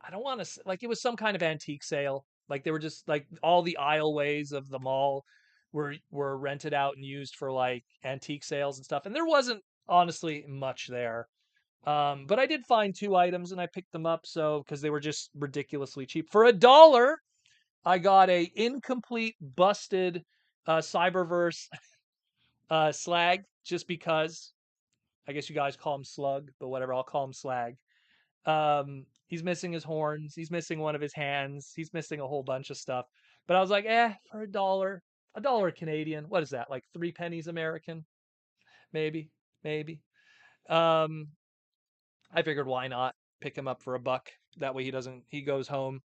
Speaker 1: I don't want to, like it was some kind of antique sale. Like they were just like all the aisleways of the mall were rented out and used for like antique sales and stuff. And there wasn't honestly much there. But I did find two items and I picked them up so because they were just ridiculously cheap. For $1, I got a incomplete busted Cyberverse Slag just because I guess you guys call him Slug, but whatever, I'll call him Slag. He's missing his horns, he's missing one of his hands, he's missing a whole bunch of stuff. But I was like, for a dollar Canadian, what is that? Like 3 pennies American? Maybe, maybe. Um, I figured why not pick him up for $1. That way he goes home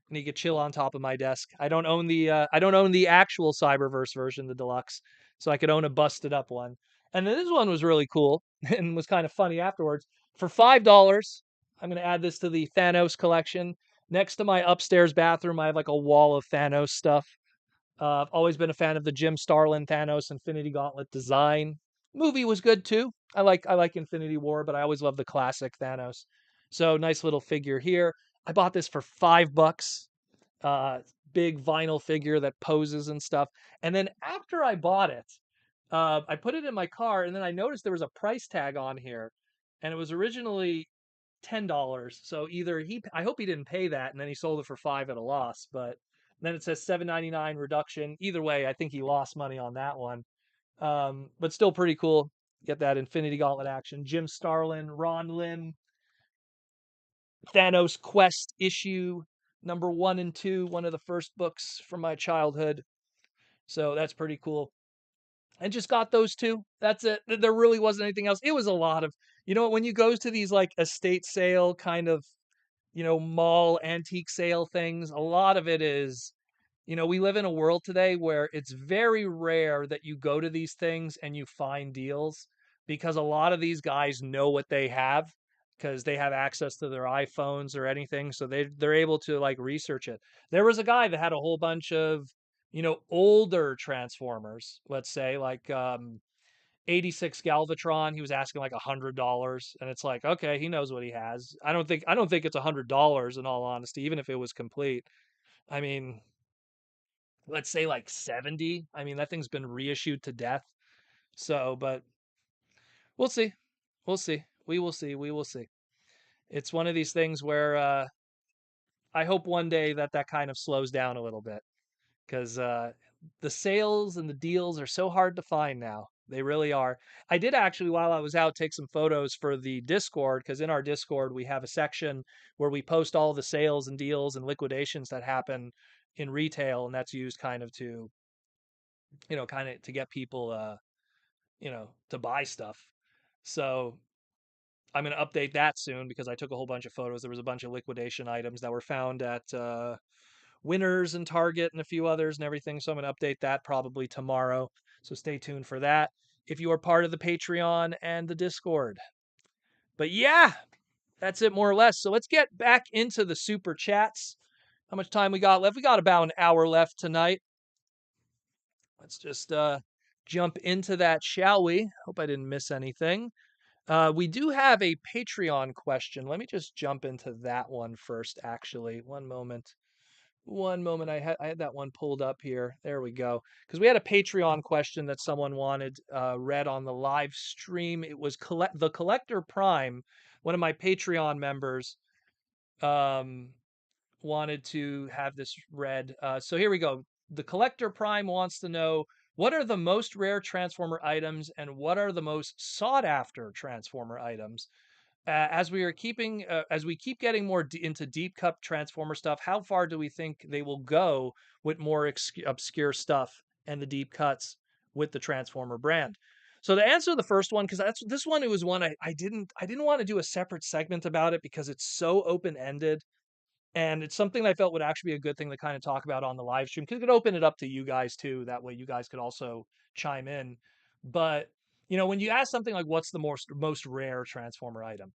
Speaker 1: and he could chill on top of my desk. I don't own the actual Cyberverse version, the deluxe, so I could own a busted up one. And then this one was really cool and was kind of funny afterwards. For $5, I'm going to add this to the Thanos collection. Next to my upstairs bathroom, I have like a wall of Thanos stuff. I've always been a fan of the Jim Starlin Thanos Infinity Gauntlet design. Movie was good too. I like Infinity War, but I always love the classic Thanos. So nice little figure here. I bought this for $5. Uh, Big vinyl figure that poses and stuff. And then after I bought it, I put it in my car, and then I noticed there was a price tag on here, and it was originally $10. So either I hope he didn't pay that, and then he sold it for 5 at a loss. But then it says $7.99 reduction. Either way, I think he lost money on that one. But still pretty cool. Get that Infinity Gauntlet action. Jim Starlin, Ron Lim, Thanos Quest issue number 1 and 2, one of the first books from my childhood. So that's pretty cool. And just got those two. That's it. There really wasn't anything else. It was a lot of, when you go to these like estate sale kind of, mall antique sale things, a lot of it is, we live in a world today where it's very rare that you go to these things and you find deals because a lot of these guys know what they have because they have access to their iPhones or anything. So they're able to like research it. There was a guy that had a whole bunch of, older Transformers, let's say like 86 Galvatron. He was asking like $100, and it's like, okay, he knows what he has. I don't think it's $100 in all honesty, even if it was complete. I mean, let's say like 70. I mean, that thing's been reissued to death. So, but we'll see. We'll see. We will see. We will see. It's one of these things where I hope one day that kind of slows down a little bit because the sales and the deals are so hard to find now. They really are. I did actually, while I was out, take some photos for the Discord because in our Discord, we have a section where we post all the sales and deals and liquidations that happen in retail. And that's used kind of to, kind of to get people, to buy stuff. So I'm going to update that soon because I took a whole bunch of photos. There was a bunch of liquidation items that were found at Winners and Target and a few others and everything. So I'm going to update that probably tomorrow. So stay tuned for that if you are part of the Patreon and the Discord. But yeah, that's it more or less. So let's get back into the super chats. How much time we got left? We got about an hour left tonight. Let's just jump into that, shall we? Hope I didn't miss anything. We do have a Patreon question. Let me just jump into that one first, actually. One moment. One moment, I had that one pulled up here. There we go. Because we had a Patreon question that someone wanted read on the live stream. It was the Collector Prime, one of my Patreon members, um, wanted to have this read. So here we go. The Collector Prime wants to know, what are the most rare Transformer items and what are the most sought after Transformer items? As we keep getting more into deep cup transformer stuff, how far do we think they will go with more obscure stuff and the deep cuts with the transformer brand? So to answer the first one, because that's this one, it was one I didn't want to do a separate segment about it because it's so open ended, and it's something I felt would actually be a good thing to kind of talk about on the live stream because it could open it up to you guys too. That way you guys could also chime in. But when you ask something like what's the most rare Transformer item,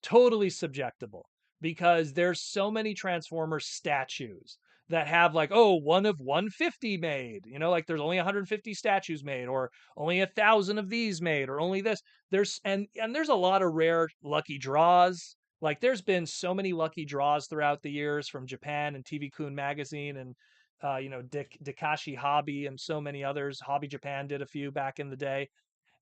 Speaker 1: totally subjectable because there's so many Transformer statues that have like, oh, one of 150 made, like there's only 150 statues made, or only 1,000 of these made, or only this. There's a lot of rare lucky draws. Like there's been so many lucky draws throughout the years from Japan and TV Kun magazine and Dikashi Hobby and so many others. Hobby Japan did a few back in the day.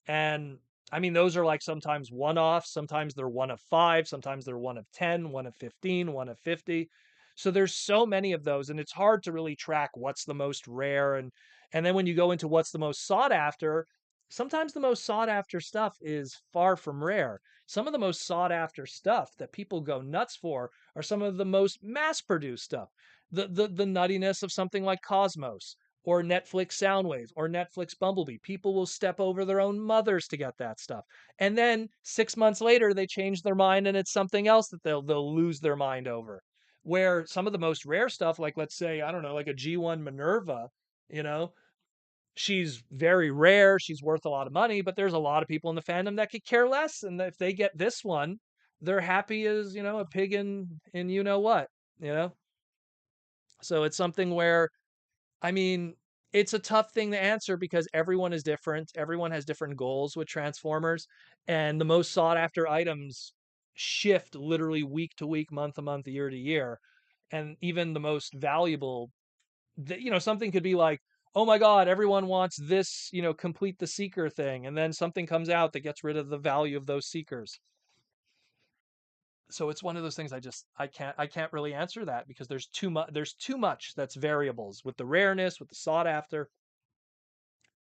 Speaker 1: And I mean, those are like sometimes one offs, sometimes they're one of five, sometimes they're one of 10, one of 15, one of 50. So there's so many of those, and it's hard to really track what's the most rare. And then when you go into what's the most sought after, sometimes the most sought after stuff is far from rare. Some of the most sought after stuff that people go nuts for are some of the most mass produced stuff. The nuttiness of something like Cosmos, or Netflix Soundwaves, or Netflix Bumblebee. People will step over their own mothers to get that stuff. And then 6 months later, they change their mind and it's something else that they'll lose their mind over. Where some of the most rare stuff, like let's say, I don't know, like a G1 Minerva, you know, she's very rare, she's worth a lot of money, but there's a lot of people in the fandom that could care less. And if they get this one, they're happy as, a pig in you know what, you know? So it's something where, I mean, it's a tough thing to answer because everyone is different. Everyone has different goals with Transformers, and the most sought after items shift literally week to week, month to month, year to year. And even the most valuable, something could be like, oh my God, everyone wants this, complete the seeker thing. And then something comes out that gets rid of the value of those seekers. So it's one of those things I can't really answer that because there's too much that's variables with the rareness, with the sought after.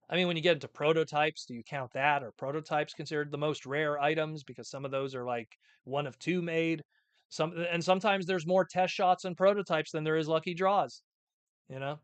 Speaker 1: I mean, when you get into prototypes, do you count that? Are prototypes considered the most rare items because some of those are like one of two made? Sometimes there's more test shots and prototypes than there is lucky draws, you know?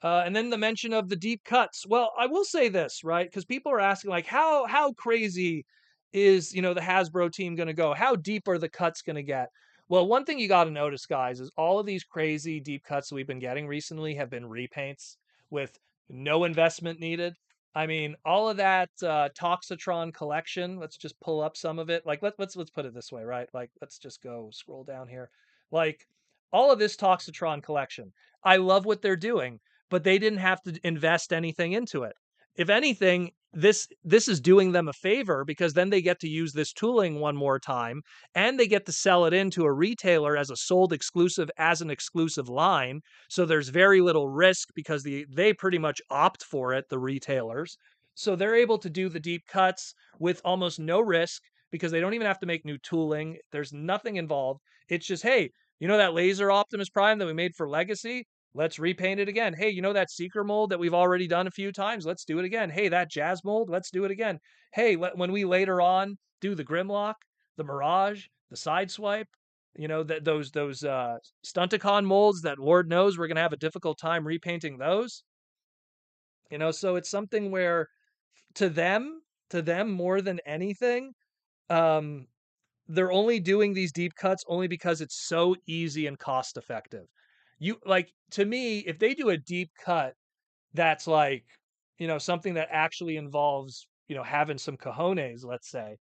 Speaker 1: And then the mention of the deep cuts. Well, I will say this, right? Because people are asking, like, how crazy is the Hasbro team going to go? How deep are the cuts going to get? Well, one thing you got to notice, guys, is all of these crazy deep cuts that we've been getting recently have been repaints with no investment needed. I mean, all of that Toxitron collection. Let's just pull up some of it. Like, let's put it this way, right? Like, let's just go scroll down here. Like, all of this Toxitron collection. I love what they're doing, but they didn't have to invest anything into it. If anything, this is doing them a favor because then they get to use this tooling one more time and they get to sell it into a retailer as a sold exclusive, as an exclusive line. So there's very little risk because they pretty much opt for it, the retailers. So they're able to do the deep cuts with almost no risk because they don't even have to make new tooling. There's nothing involved. It's just, hey, that laser Optimus Prime that we made for Legacy? Let's repaint it again. Hey, that Seeker mold that we've already done a few times? Let's do it again. Hey, that Jazz mold? Let's do it again. Hey, when we later on do the Grimlock, the Mirage, the Sideswipe, those Stunticon molds that Lord knows we're gonna have a difficult time repainting those. So it's something where to them, more than anything, um, they're only doing these deep cuts only because it's so easy and cost effective. To me, if they do a deep cut that's like, something that actually involves, having some cojones, let's say,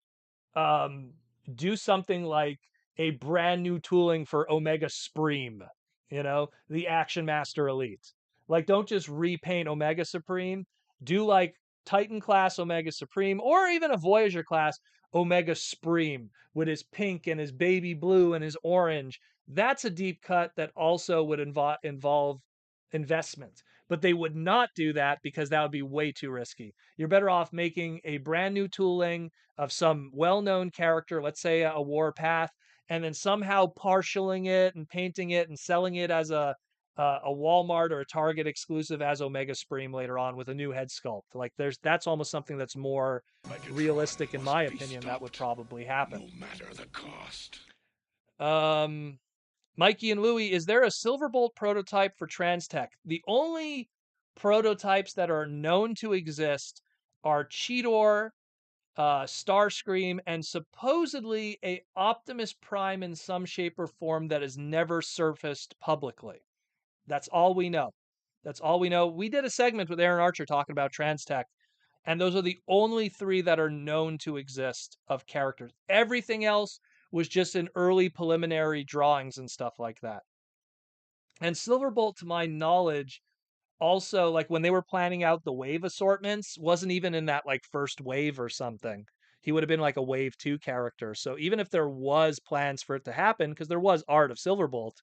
Speaker 1: um, do something like a brand new tooling for Omega Supreme, the Action Master Elite. Like, don't just repaint Omega Supreme. Do like Titan class Omega Supreme, or even a Voyager class Omega Supreme with his pink and his baby blue and his orange. That's a deep cut that also would involve investment. But they would not do that because that would be way too risky. You're better off making a brand new tooling of some well-known character, let's say a Warpath, and then somehow partialing it and painting it and selling it as a Walmart or a Target exclusive as Omega Supreme later on with a new head sculpt. Like that's almost something that's more realistic in my opinion. That would probably happen.
Speaker 2: No matter the cost.
Speaker 1: Mikey and Louie, is there a Silverbolt prototype for Transtech? The only prototypes that are known to exist are Cheetor, Starscream, and supposedly a Optimus Prime in some shape or form that has never surfaced publicly. That's all we know. That's all we know. We did a segment with Aaron Archer talking about Transtech, and those are the only three that are known to exist of characters. Everything else was just in early preliminary drawings and stuff like that. And Silverbolt, to my knowledge, also like when they were planning out the wave assortments, wasn't even in that like first wave or something. He would have been like a wave 2 character. So even if there was plans for it to happen, because there was art of Silverbolt,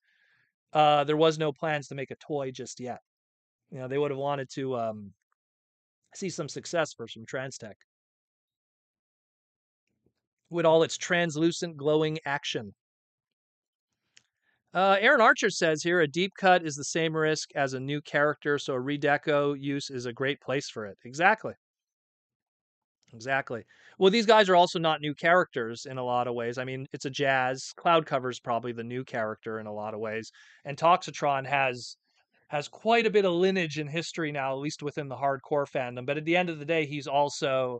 Speaker 1: there was no plans to make a toy just yet. You know, they would have wanted to see some success for some Transtech with all its translucent glowing action. Aaron Archer says here, a deep cut is the same risk as a new character, so a redeco use is a great place for it. Exactly. Exactly. Well, these guys are also not new characters in a lot of ways. I mean, it's a Jazz. Cloud Cover's probably the new character in a lot of ways. And Toxitron has quite a bit of lineage in history now, at least within the hardcore fandom. But at the end of the day, he's also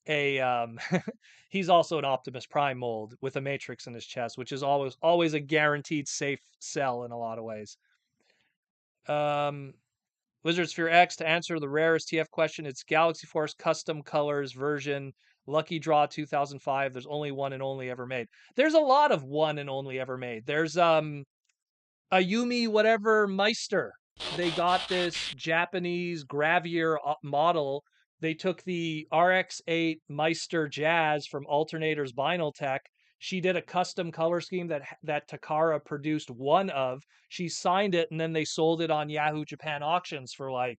Speaker 1: a he's also an Optimus Prime mold with a Matrix in his chest, which is always a guaranteed safe sell in a lot of ways. Wizard Sphere X, to answer the rarest TF question, it's Galaxy Force Custom Colors version, Lucky Draw 2005. There's only one and only ever made. There's a lot of one and only ever made. There's Ayumi whatever Meister. They got this Japanese Gravier model. They took the RX-8 Meister Jazz from Alternators Vinyl Tech. She did a custom color scheme that Takara produced one of. She signed it, and then they sold it on Yahoo Japan auctions for like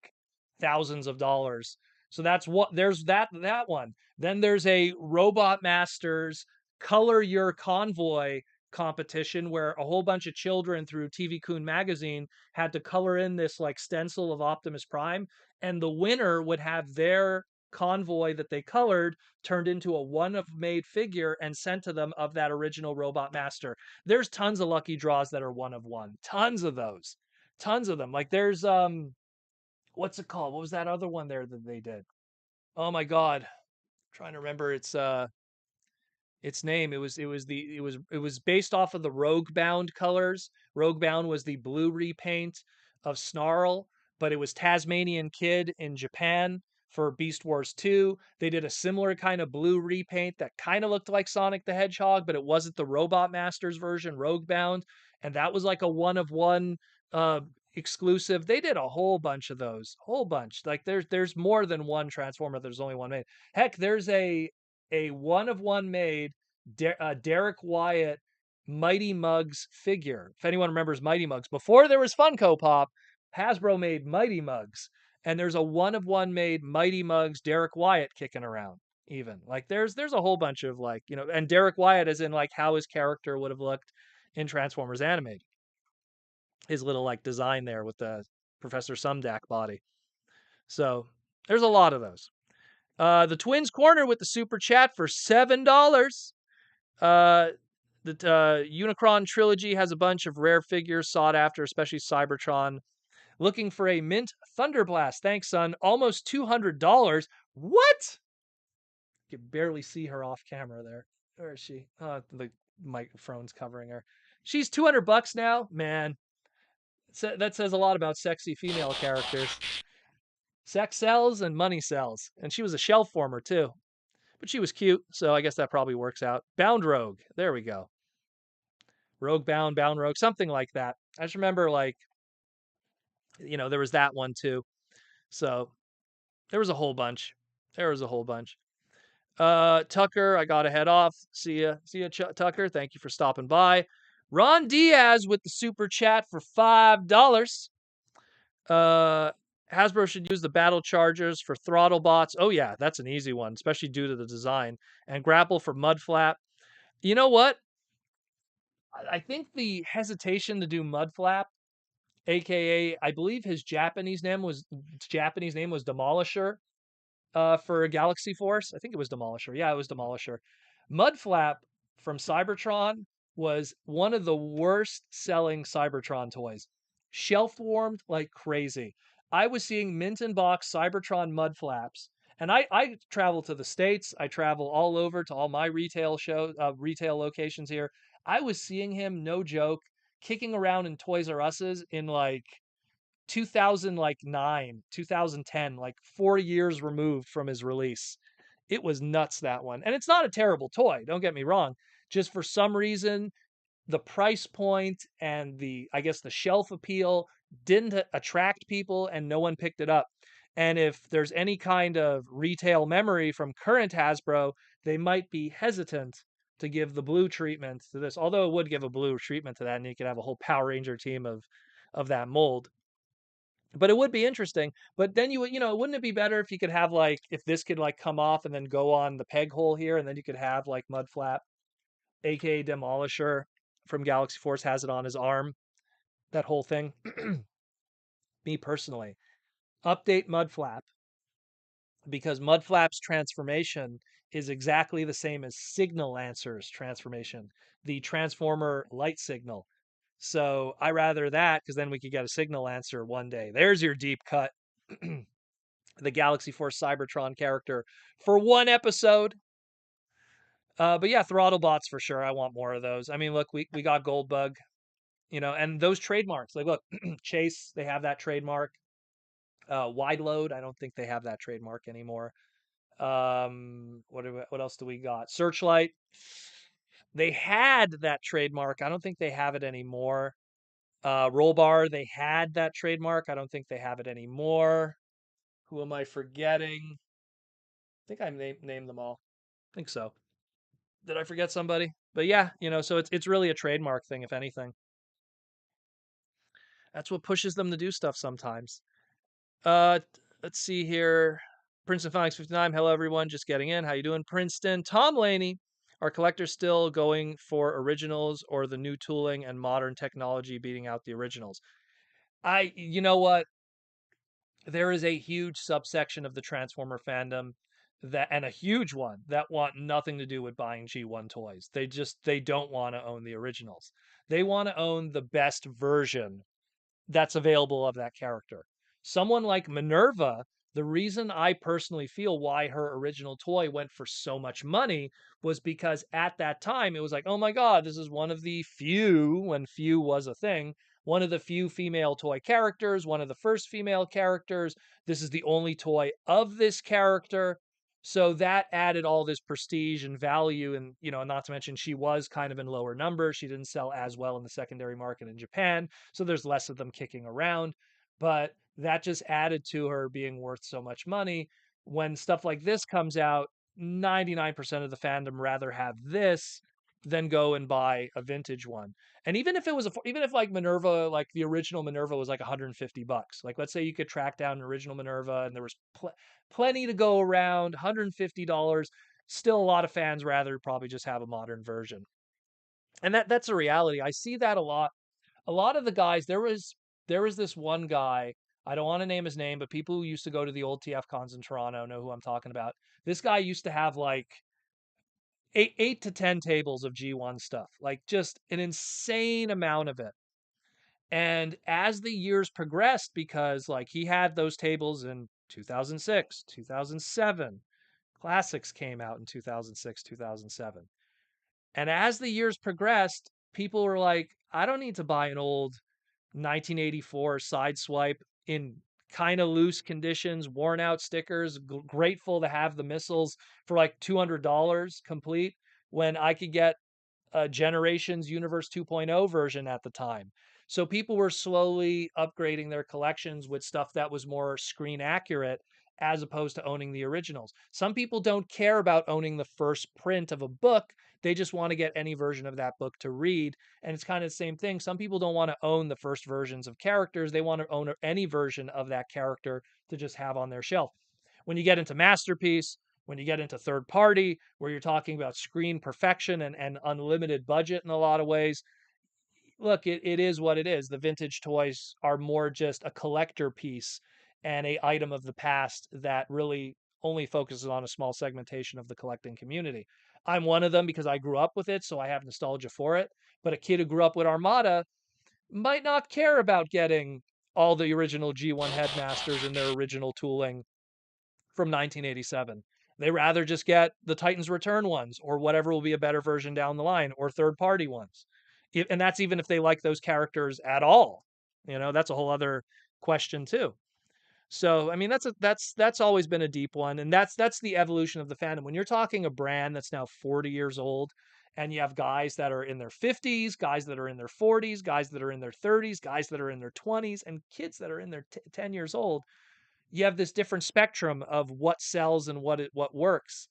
Speaker 1: thousands of dollars. So that's what there's that one. Then there's a Robot Masters Color Your Convoy competition where a whole bunch of children through TV Coon magazine had to color in this like stencil of Optimus Prime, and the winner would have their convoy that they colored turned into a one of made figure and sent to them of that original Robot Master. There's tons of lucky draws that are one of one. Tons of those. Tons of them. Like there's what's it called? What was that other one there that they did? Oh my god. I'm trying to remember its name. It was based off of the Rogue Bound colors. Rogue Bound was the blue repaint of Snarl, but it was Tasmanian Kid in Japan for Beast Wars 2. They did a similar kind of blue repaint that kind of looked like Sonic the Hedgehog, but it wasn't the Robot Masters version, Rogue Bound, and that was like a one of one exclusive. They did a whole bunch of those, whole bunch. Like there's more than one Transformer. There's only one made. Heck, there's a one of one made Derek Wyatt Mighty Mugs figure. If anyone remembers Mighty Mugs, before there was Funko Pop, Hasbro made Mighty Mugs, and there's a one of one made Mighty Mugs Derek Wyatt kicking around. Even like there's a whole bunch of like and Derek Wyatt as in like how his character would have looked in Transformers animated. His little like design there with the Professor Sumdac body. So there's a lot of those. The Twins Corner with the super chat for $7. The Unicron trilogy has a bunch of rare figures sought after, especially Cybertron. Looking for a mint Thunderblast. Thanks, son. Almost $200. What? You can barely see her off camera there. Where is she? The microphone's covering her. She's $200 now, man. That says a lot about sexy female characters. Sex sells and money sells. And she was a shelf former, too. But she was cute, so I guess that probably works out. Bound Rogue. There we go. Rogue Bound, Bound Rogue, something like that. I just remember, like, there was that one, too. So there was a whole bunch. There was a whole bunch. Tucker, I gotta head off. See ya, Tucker. Thank you for stopping by. Ron Diaz with the super chat for $5. Uh, Hasbro should use the battle chargers for throttle bots. Oh yeah, that's an easy one, especially due to the design. And grapple for mudflap. You know what? I think the hesitation to do mudflap, aka I believe his Japanese name was Demolisher, for Galaxy Force. I think it was Demolisher. Yeah, it was Demolisher. Mudflap from Cybertron was one of the worst selling Cybertron toys. Shelf warmed like crazy. I was seeing mint in box Cybertron Mudflaps. And I travel to the States. I travel all over to all my retail locations here. I was seeing him, no joke, kicking around in Toys R Us's in like 2009, 2010, like 4 years removed from his release. It was nuts, that one. And it's not a terrible toy, don't get me wrong. Just for some reason, the price point and I guess the shelf appeal didn't attract people and no one picked it up. And if there's any kind of retail memory from current Hasbro, they might be hesitant to give the blue treatment to this. Although it would give a blue treatment to that, and you could have a whole Power Ranger team of that mold. But it would be interesting. But then wouldn't it be better if you could have like if this could like come off and then go on the peg hole here, and then you could have like Mudflap, aka Demolisher from Galaxy Force has it on his arm. That whole thing. Me personally, update Mudflap because Mudflap's transformation is exactly the same as Signal Lancer's transformation, the Transformer light signal. So I rather that because then we could get a Signal Lancer one day. There's your deep cut. The Galaxy Force Cybertron character for one episode. But yeah, throttle bots for sure. I want more of those. I mean, look, we got Goldbug, and those trademarks. Like, look, Chase, they have that trademark. Wide load, I don't think they have that trademark anymore. What else do we got? Searchlight, they had that trademark. I don't think they have it anymore. Roll bar, they had that trademark. I don't think they have it anymore. Who am I forgetting? I think I named them all. I think so. Did I forget somebody? But yeah, so it's really a trademark thing, if anything. That's what pushes them to do stuff sometimes. Uh, let's see here. Princeton Phonics 59. Hello, everyone. Just getting in. How you doing, Princeton? Tom Laney. Are collectors still going for originals or the new tooling and modern technology beating out the originals? You know what? There is a huge subsection of the Transformer fandom and a huge one that want nothing to do with buying G1 toys. They don't want to own the originals. They want to own the best version that's available of that character. Someone like Minerva, the reason I personally feel why her original toy went for so much money was because at that time it was like, oh my God, this is one of the few, when few was a thing, one of the few female toy characters, one of the first female characters. This is the only toy of this character. So that added all this prestige and value. And, not to mention she was kind of in lower numbers. She didn't sell as well in the secondary market in Japan. So there's less of them kicking around. But that just added to her being worth so much money. When stuff like this comes out, 99% of the fandom rather have this than go and buy a vintage one. And even if like Minerva, like the original Minerva was like $150, like let's say you could track down an original Minerva and there was plenty to go around, $150, still a lot of fans rather probably just have a modern version. And that's a reality. I see that a lot. A lot of the guys, there was this one guy, I don't want to name his name, but people who used to go to the old TF cons in Toronto know who I'm talking about. This guy used to have like eight to 10 tables of G1 stuff, like just an insane amount of it. And as the years progressed, because like he had those tables in 2006, 2007, classics came out in 2006, 2007. And as the years progressed, people were like, I don't need to buy an old 1984 Sideswipe in kind of loose conditions, worn out stickers, grateful to have the missiles for like $200 complete when I could get a Generations Universe 2.0 version at the time. So people were slowly upgrading their collections with stuff that was more screen accurate as opposed to owning the originals. Some people don't care about owning the first print of a book. They just want to get any version of that book to read. And it's kind of the same thing. Some people don't want to own the first versions of characters. They want to own any version of that character to just have on their shelf. When you get into Masterpiece, when you get into third party, where you're talking about screen perfection and unlimited budget in a lot of ways, look, it is what it is. The vintage toys are more just a collector piece and a item of the past that really only focuses on a small segmentation of the collecting community. I'm one of them because I grew up with it, so I have nostalgia for it. But a kid who grew up with Armada might not care about getting all the original G1 headmasters in their original tooling from 1987. They rather just get the Titans Return ones or whatever will be a better version down the line or third party ones. And that's even if they like those characters at all. That's a whole other question too. So, I mean, that's always been a deep one, and that's the evolution of the fandom. When you're talking a brand that's now 40 years old, and you have guys that are in their 50s, guys that are in their 40s, guys that are in their 30s, guys that are in their 20s, and kids that are in their 10 years old, you have this different spectrum of what sells and what works.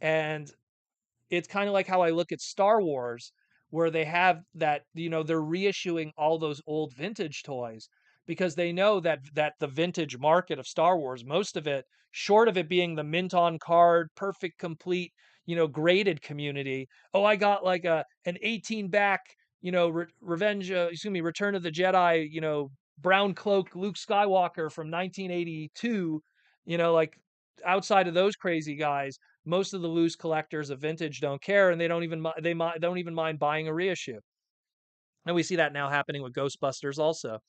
Speaker 1: And it's kind of like how I look at Star Wars, where they have that, they're reissuing all those old vintage toys because they know that the vintage market of Star Wars, most of it, short of it being the mint on card, perfect, complete, graded community. Oh, I got like an 18 back, Return of the Jedi, brown cloak Luke Skywalker from 1982, like outside of those crazy guys, most of the loose collectors of vintage don't care, and they don't even mind buying a reissue. And we see that now happening with Ghostbusters also.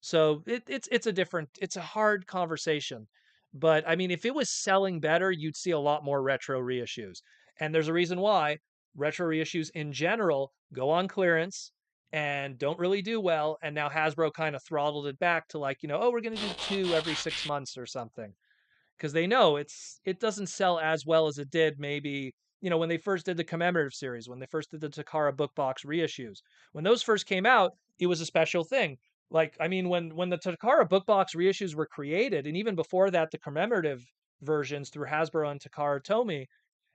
Speaker 1: So it's a hard conversation. But I mean, if it was selling better, you'd see a lot more retro reissues. And there's a reason why retro reissues in general go on clearance and don't really do well. And now Hasbro kind of throttled it back to like, oh, we're going to do two every 6 months or something because they know it doesn't sell as well as it did maybe when they first did the commemorative series, when they first did the Takara book box reissues. When those first came out, it was a special thing. Like, I mean, when the Takara book box reissues were created, and even before that, the commemorative versions through Hasbro and Takara Tomy,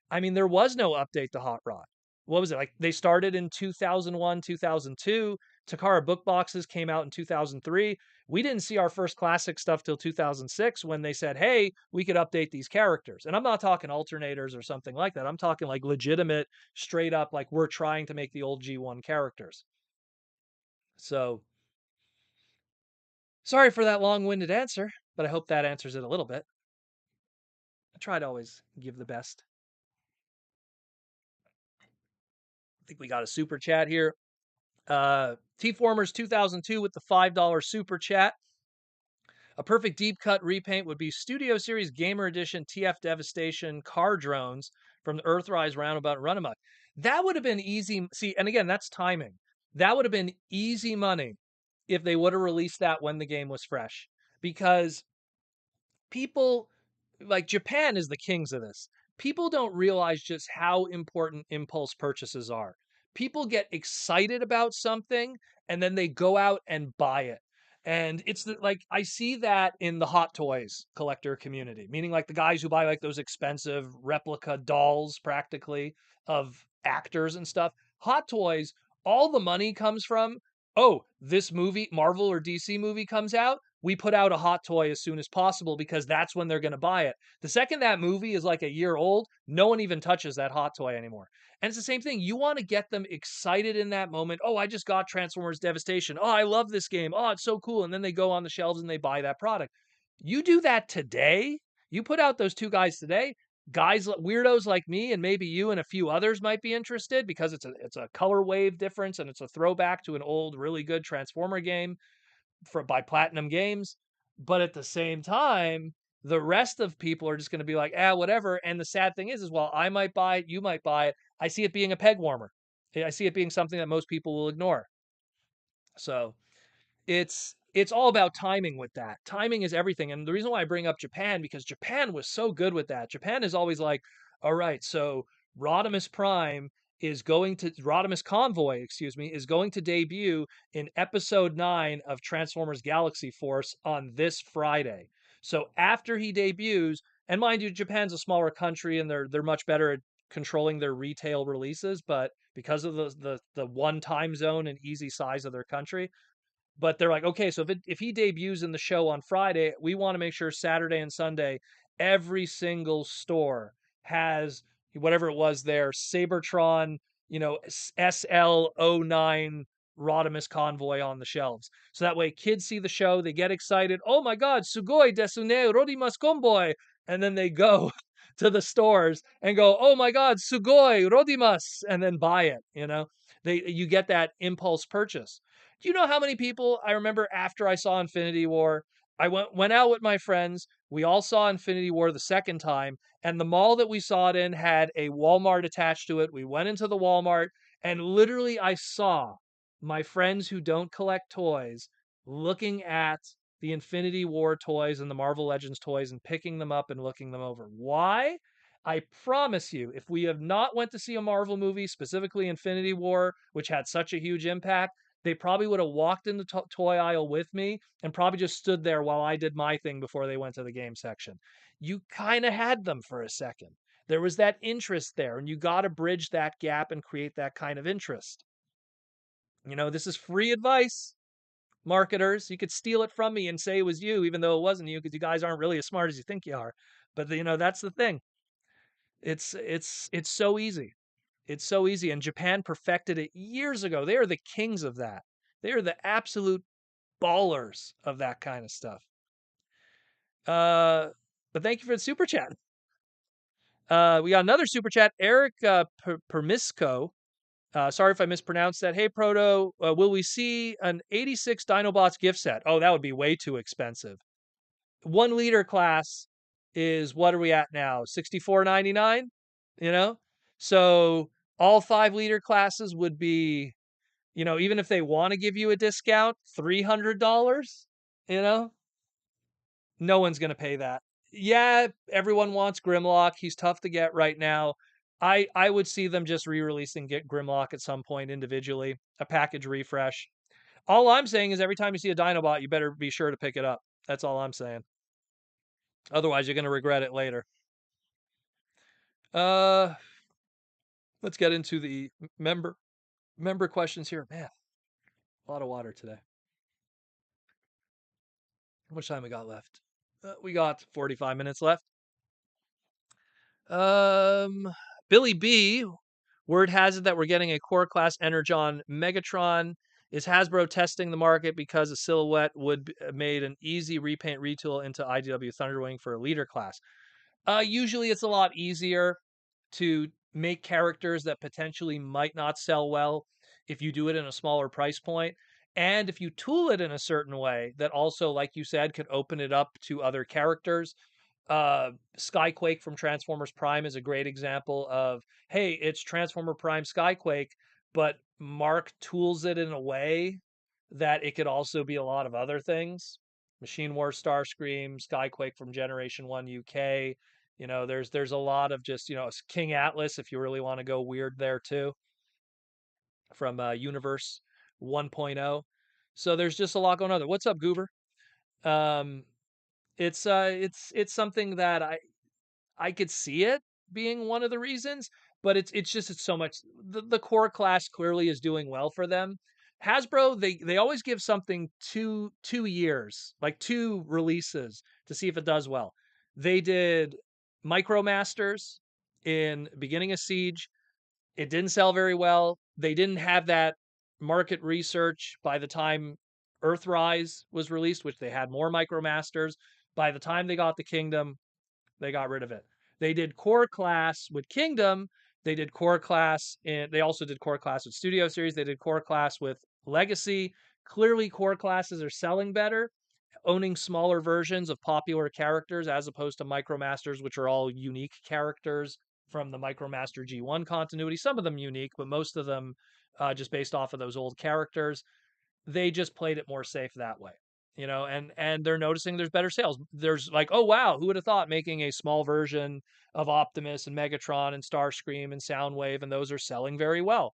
Speaker 1: I mean, there was no update to Hot Rod. What was it? Like they started in 2001, 2002. Takara book boxes came out in 2003. We didn't see our first classic stuff till 2006 when they said, "Hey, we could update these characters." And I'm not talking alternators or something like that. I'm talking like legitimate, straight up like we're trying to make the old G1 characters. So, sorry for that long-winded answer, but I hope that answers it a little bit. I try to always give the best. I think we got a super chat here. T-Formers 2002 with the $5 super chat. A perfect deep cut repaint would be Studio Series Gamer Edition TF Devastation car drones from the Earthrise Roundabout Runamuck. That would have been easy. See, and again, that's timing. That would have been easy money if they would have released that when the game was fresh. Because people like Japan is the kings of this. People don't realize just how important impulse purchases are. People get excited about something and then they go out and buy it. And like I see that in the Hot Toys collector community, meaning like the guys who buy like those expensive replica dolls practically of actors and stuff. Hot Toys, all the money comes from, oh, this movie, Marvel or DC movie comes out, we put out a hot toy as soon as possible because that's when they're going to buy it. The second that movie is like a year old, no one even touches that hot toy anymore. And it's the same thing. You want to get them excited in that moment. Oh, I just got Transformers Devastation. Oh, I love this game. Oh, it's so cool. And then they go on the shelves and they buy that product. You do that today. You put out those two guys today. Guys, weirdos like me, and maybe you and a few others might be interested because it's a color wave difference and it's a throwback to an old, really good Transformer game by Platinum Games. But at the same time, the rest of people are just going to be like, whatever. And the sad thing is while I might buy it, you might buy it, I see it being a peg warmer. I see it being something that most people will ignore. So it's all about timing with that. Timing is everything. And the reason why I bring up Japan, because Japan was so good with that. Japan is always like, all right, so Rodimus Prime Rodimus Convoy, excuse me, is going to debut in episode 9 of Transformers Galaxy Force on this Friday. So after he debuts, and mind you, Japan's a smaller country and they're much better at controlling their retail releases, but because of the one time zone and easy size of their country, but they're like, okay, so if he debuts in the show on Friday, we want to make sure Saturday and Sunday every single store has whatever it was there, Sabertron, SL09 Rodimus convoy on the shelves. So that way kids see the show, they get excited. Oh my God, sugoi desune Rodimus convoy. And then they go to the stores and go, oh my God, sugoi Rodimus, and then buy it. You get that impulse purchase. Do you know how many people I remember after I saw Infinity War? I went out with my friends. We all saw Infinity War the second time, and the mall that we saw it in had a Walmart attached to it. We went into the Walmart, and literally I saw my friends who don't collect toys looking at the Infinity War toys and the Marvel Legends toys and picking them up and looking them over. Why? I promise you, if we have not went to see a Marvel movie, specifically Infinity War, which had such a huge impact, they probably would have walked in the toy aisle with me and probably just stood there while I did my thing before they went to the game section. You kind of had them for a second. There was that interest there, and you got to bridge that gap and create that kind of interest. This is free advice, marketers. You could steal it from me and say it was you, even though it wasn't you, because you guys aren't really as smart as you think you are. But that's the thing. It's so easy. It's so easy, and Japan perfected it years ago. They are the kings of that. They are the absolute ballers of that kind of stuff. But thank you for the super chat. We got another super chat, Eric Permisco. Sorry if I mispronounced that. Hey, Proto, will we see an 86 Dinobots gift set? Oh, that would be way too expensive. 1 liter class is, what are we at now? $64.99. So all 5 liter classes would be, even if they want to give you a discount, $300. You know, no one's going to pay that. Yeah, everyone wants Grimlock. He's tough to get right now. I would see them just re-releasing Get Grimlock at some point individually, a package refresh. All I'm saying is every time you see a Dinobot, you better be sure to pick it up. That's all I'm saying. Otherwise, you're going to regret it later. Uh, let's get into the member questions here. Man, a lot of water today. How much time we got left? We got 45 minutes left. Um, Billy B, word has it that we're getting a core class Energon Megatron. Is Hasbro testing the market because a silhouette would made an easy repaint retool into IDW Thunderwing for a leader class? Usually it's a lot easier to make characters that potentially might not sell well if you do it in a smaller price point. And if you tool it in a certain way that also, like you said, could open it up to other characters. Skyquake from Transformers Prime is a great example of, hey, it's Transformer Prime Skyquake, but Mark tools it in a way that it could also be a lot of other things. Machine Wars Starscream, Skyquake from Generation 1 UK. There's a lot of just, King Atlas, if you really want to go weird there too, from Universe 1.0. So there's just a lot going on there. What's up, Goober? Um, it's something that I could see it being one of the reasons, but it's so much. The core class clearly is doing well for them. Hasbro, they always give something 2 years, like 2 releases to see if it does well. They did Micromasters in beginning of Siege. It didn't sell very well. They didn't have that market research by the time Earthrise was released, which they had more Micromasters. By the time they got the Kingdom, they got rid of it. They did core class with Kingdom. They did core class, and they also did core class with Studio Series. They did core class with Legacy. Clearly, core classes are selling better, owning smaller versions of popular characters as opposed to Micromasters, which are all unique characters from the Micromaster G1 continuity. Some of them unique, but most of them just based off of those old characters. They just played it more safe that way. And they're noticing there's better sales. There's like, oh wow, who would have thought making a small version of Optimus and Megatron and Starscream and Soundwave, and those are selling very well.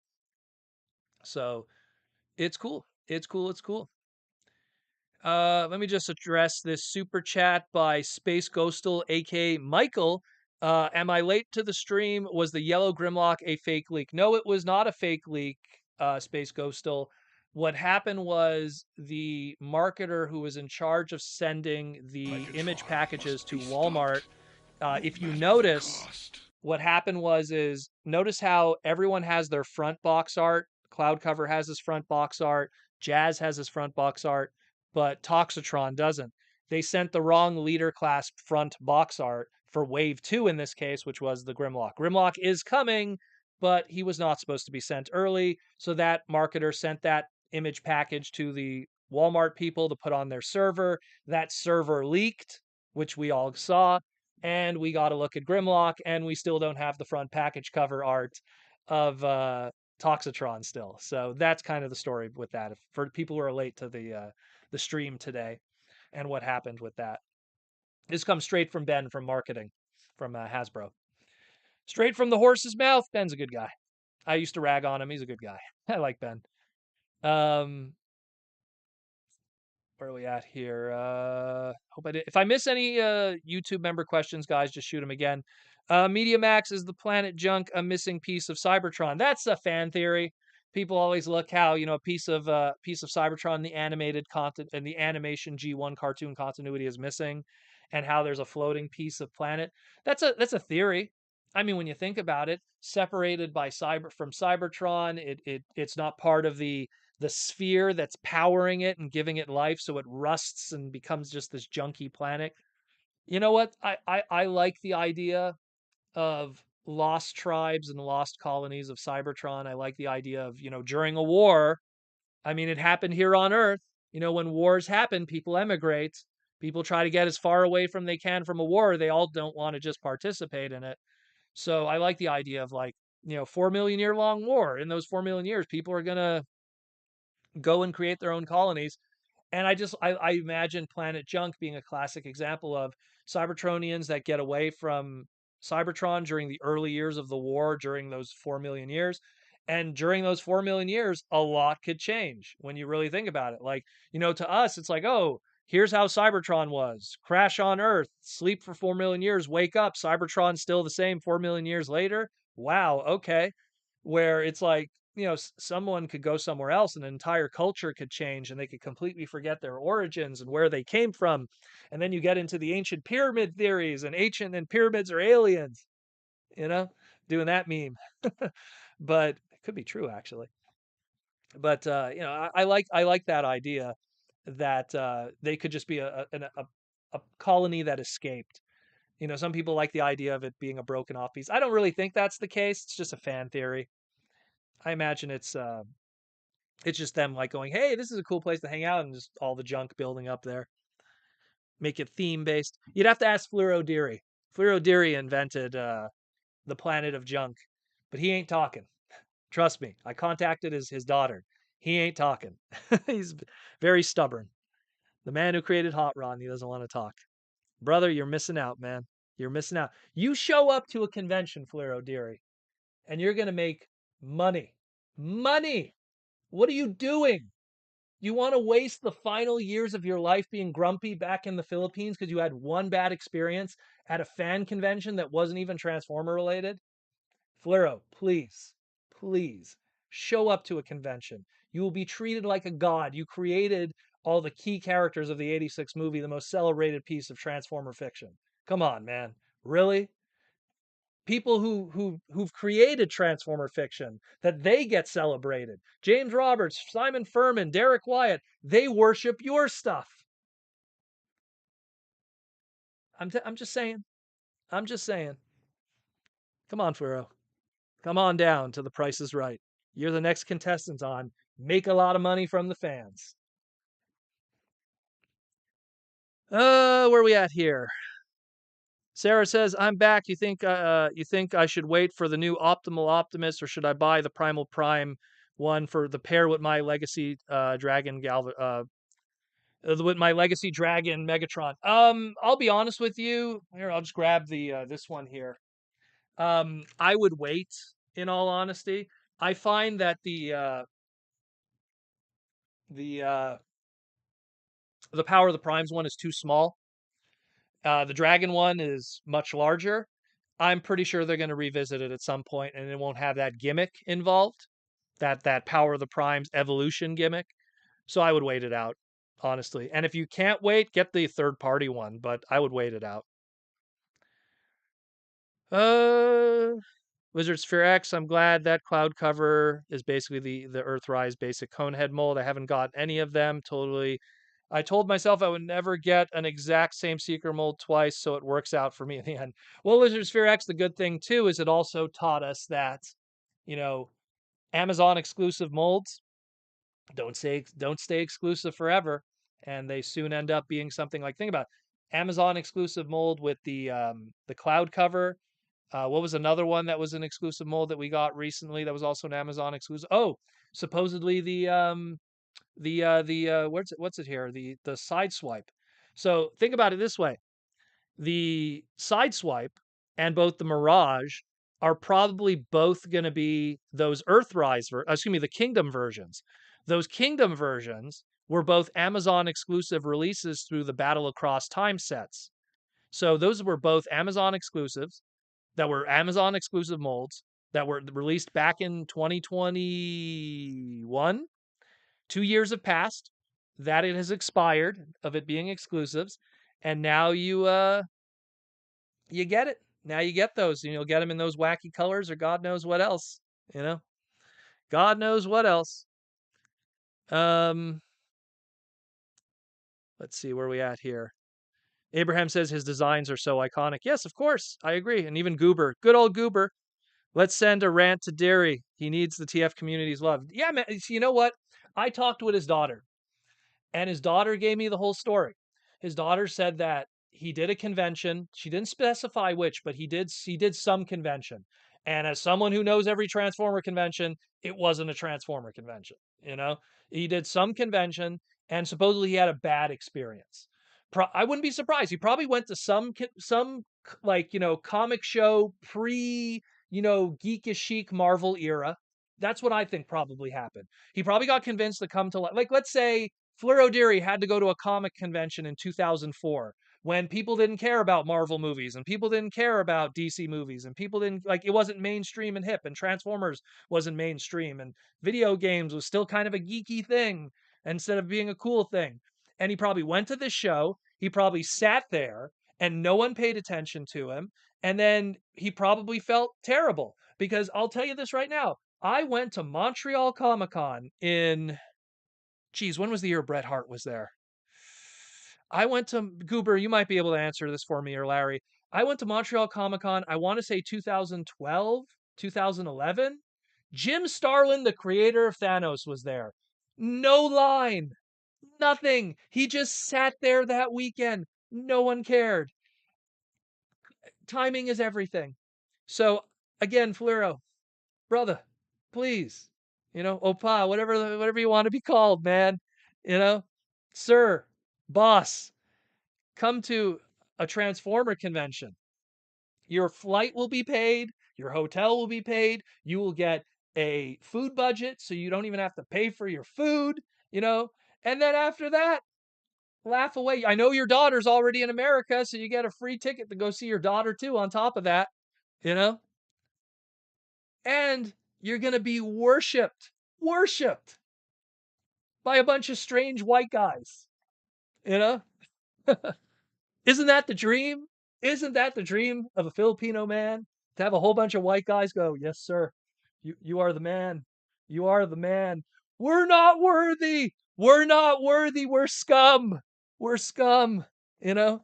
Speaker 1: So it's cool. It's cool. It's cool. Let me just address this super chat by Space Ghostal, aka Michael. Am I late to the stream? Was the yellow Grimlock a fake leak? No, it was not a fake leak, Space Ghostal. What happened was the marketer who was in charge of sending the image packages to Walmart, if you notice, what happened was is notice how everyone has their front box art. Cloud Cover has his front box art. Jazz has his front box art, but Toxitron doesn't. They sent the wrong leader class front box art for Wave 2 in this case, which was the Grimlock. Grimlock is coming, but he was not supposed to be sent early. So that marketer sent that image package to the Walmart people to put on their server. That server leaked, which we all saw, and we got to look at Grimlock, and we still don't have the front package cover art of Toxitron still. So that's kind of the story with that. If, for people who are late to the stream today, and what happened with that. This comes straight from Ben from marketing, from Hasbro. Straight from the horse's mouth. Ben's a good guy. I used to rag on him. He's a good guy. I like Ben. Where are we at here? Hope I did. If I miss any YouTube member questions, guys, just shoot them again. Media Max, is the planet junk a missing piece of Cybertron? That's a fan theory. People always look how, you know, a piece of Cybertron, the animated content and the animation G1 cartoon continuity is missing, and how there's a floating piece of planet. That's a theory. I mean, when you think about it, separated by Cybertron, it's not part of the sphere that's powering it and giving it life, so it rusts and becomes just this junky planet. You know what? I like the idea of lost tribes and lost colonies of Cybertron. I like the idea of, you know, during a war. I mean, it happened here on Earth. You know, when wars happen, people emigrate. People try to get as far away from they can from a war. They all don't want to just participate in it. So I like the idea of, like, you know, 4 million year long war. In those 4 million years, people are gonna go and create their own colonies. And I imagine Planet Junk being a classic example of Cybertronians that get away from Cybertron during the early years of the war, during those 4 million years. And during those 4 million years, a lot could change when you really think about it. Like, you know, to us, it's like, oh, here's how Cybertron was: crash on Earth, sleep for 4 million years, wake up, Cybertron's still the same 4 million years later. Wow, okay. Where it's like, you know, someone could go somewhere else and an entire culture could change, and they could completely forget their origins and where they came from. And then you get into the ancient pyramid theories, and ancient and pyramids are aliens, you know, doing that meme. But it could be true, actually. But you know, I like that idea that they could just be a colony that escaped. You know, some people like the idea of it being a broken off piece. I don't really think that's the case. It's just a fan theory. I imagine it's just them, like, going, "Hey, this is a cool place to hang out," and just all the junk building up there. Make it theme based. You'd have to ask Fluro Deary. Fluro Deary invented the planet of junk, but he ain't talking. Trust me. I contacted his daughter. He ain't talking. He's very stubborn. The man who created Hot Rod, he doesn't want to talk. Brother, you're missing out, man. You're missing out. You show up to a convention, Fluro Deary, and you're gonna make money. Money. What are you doing? You want to waste the final years of your life being grumpy back in the Philippines because you had one bad experience at a fan convention that wasn't even Transformer related? Flero, please, please show up to a convention. You will be treated like a god. You created all the key characters of the 86 movie, the most celebrated piece of Transformer fiction. Come on, man. Really? People who've created Transformer fiction, that they get celebrated. James Roberts, Simon Furman, Derek Wyatt, they worship your stuff. I'm just saying. I'm just saying. Come on, Furo. Come on down to The Price is Right. You're the next contestant on Make a Lot of Money from the Fans. Where are we at here? Sarah says, "I'm back. You think I should wait for the new Optimal Optimus, or should I buy the Primal Prime one for the pair with my Legacy Dragon with my Legacy Dragon Megatron?" I'll be honest with you. Here, I'll just grab the this one here. I would wait. In all honesty, I find that the The Power of the Primes one is too small. The Dragon one is much larger. I'm pretty sure they're going to revisit it at some point, and it won't have that gimmick involved, that Power of the Primes evolution gimmick. So I would wait it out, honestly. And if you can't wait, get the third party one, but I would wait it out. Uh, Wizard Sphere X, I'm glad that cloud cover is basically the Earthrise basic Conehead mold. I haven't got any of them. Totally. I told myself I would never get an exact same Seeker mold twice, so it works out for me in the end. Well, Wizard Sphere X, the good thing too is it also taught us that, you know, Amazon exclusive molds don't stay exclusive forever, and they soon end up being something like, think about it, Amazon exclusive mold with the cloud cover. What was another one that was an exclusive mold that we got recently that was also an Amazon exclusive? Oh, supposedly the what's it here? The side swipe. So think about it this way: the side swipe and both the Mirage are probably both going to be those Earthrise, excuse me, the Kingdom versions. Those Kingdom versions were both Amazon exclusive releases through the Battle Across Time sets. So those were both Amazon exclusives that were Amazon exclusive molds that were released back in 2021. 2 years have passed that it has expired of it being exclusives, and now you get it. Now you get those, and you'll get them in those wacky colors or God knows what else. You know, God knows what else. Um, let's see where we at here. Abraham says his designs are so iconic. Yes, of course, I agree. And even Goober, good old Goober. Let's send a rant to Derry. He needs the TF community's love. Yeah, man. You know what? I talked with his daughter, and his daughter gave me the whole story. His daughter said that he did a convention. She didn't specify which, but he did some convention. And as someone who knows every Transformer convention, it wasn't a Transformer convention. You know, he did some convention, and supposedly he had a bad experience. I wouldn't be surprised. He probably went to some like, comic show pre, geekish chic Marvel era. That's what I think probably happened. He probably got convinced to come to, like, let's say Fleur O'Deary had to go to a comic convention in 2004 when people didn't care about Marvel movies and people didn't care about DC movies and people didn't, like, it wasn't mainstream and hip, and Transformers wasn't mainstream, and video games was still kind of a geeky thing instead of being a cool thing. And he probably went to this show, he probably sat there and no one paid attention to him, and then he probably felt terrible, because I'll tell you this right now, I went to Montreal Comic Con in, geez, when was the year Bret Hart was there? I went to, Goober, you might be able to answer this for me, or Larry. I went to Montreal Comic Con, I want to say 2012, 2011. Jim Starlin, the creator of Thanos, was there. No line, nothing. He just sat there that weekend. No one cared. Timing is everything. So, again, Fluoro, brother, please, opa, whatever you want to be called, man, you know, sir, boss, come to a Transformer convention. Your flight will be paid, your hotel will be paid, you will get a food budget so you don't even have to pay for your food, and then after that, laugh away. I know your daughter's already in America, so you get a free ticket to go see your daughter too on top of that, you know? And you're going to be worshipped by a bunch of strange white guys, you know? Isn't that the dream? Isn't that the dream of a Filipino man? To have a whole bunch of white guys go, yes, sir, you are the man. You are the man. We're not worthy. We're not worthy. We're scum. We're scum. You know,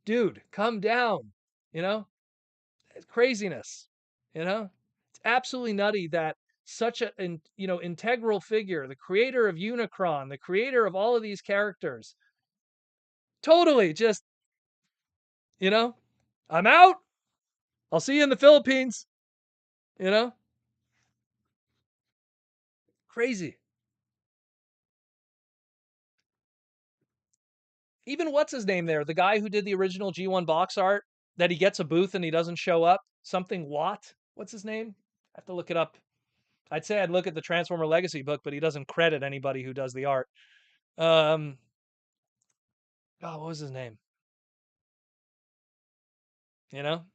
Speaker 1: dude, come down. You know, it's craziness. It's absolutely nutty that such integral figure, the creator of Unicron, the creator of all of these characters, totally just, you know, I'm out. I'll see you in the Philippines. You know, crazy. Even what's his name there? The guy who did the original G1 box art, that he gets a booth and he doesn't show up. Something Watt. What's his name? I have to look it up. I'd say I'd look at the Transformer Legacy book, but he doesn't credit anybody who does the art. Um, Oh, what was his name? You know,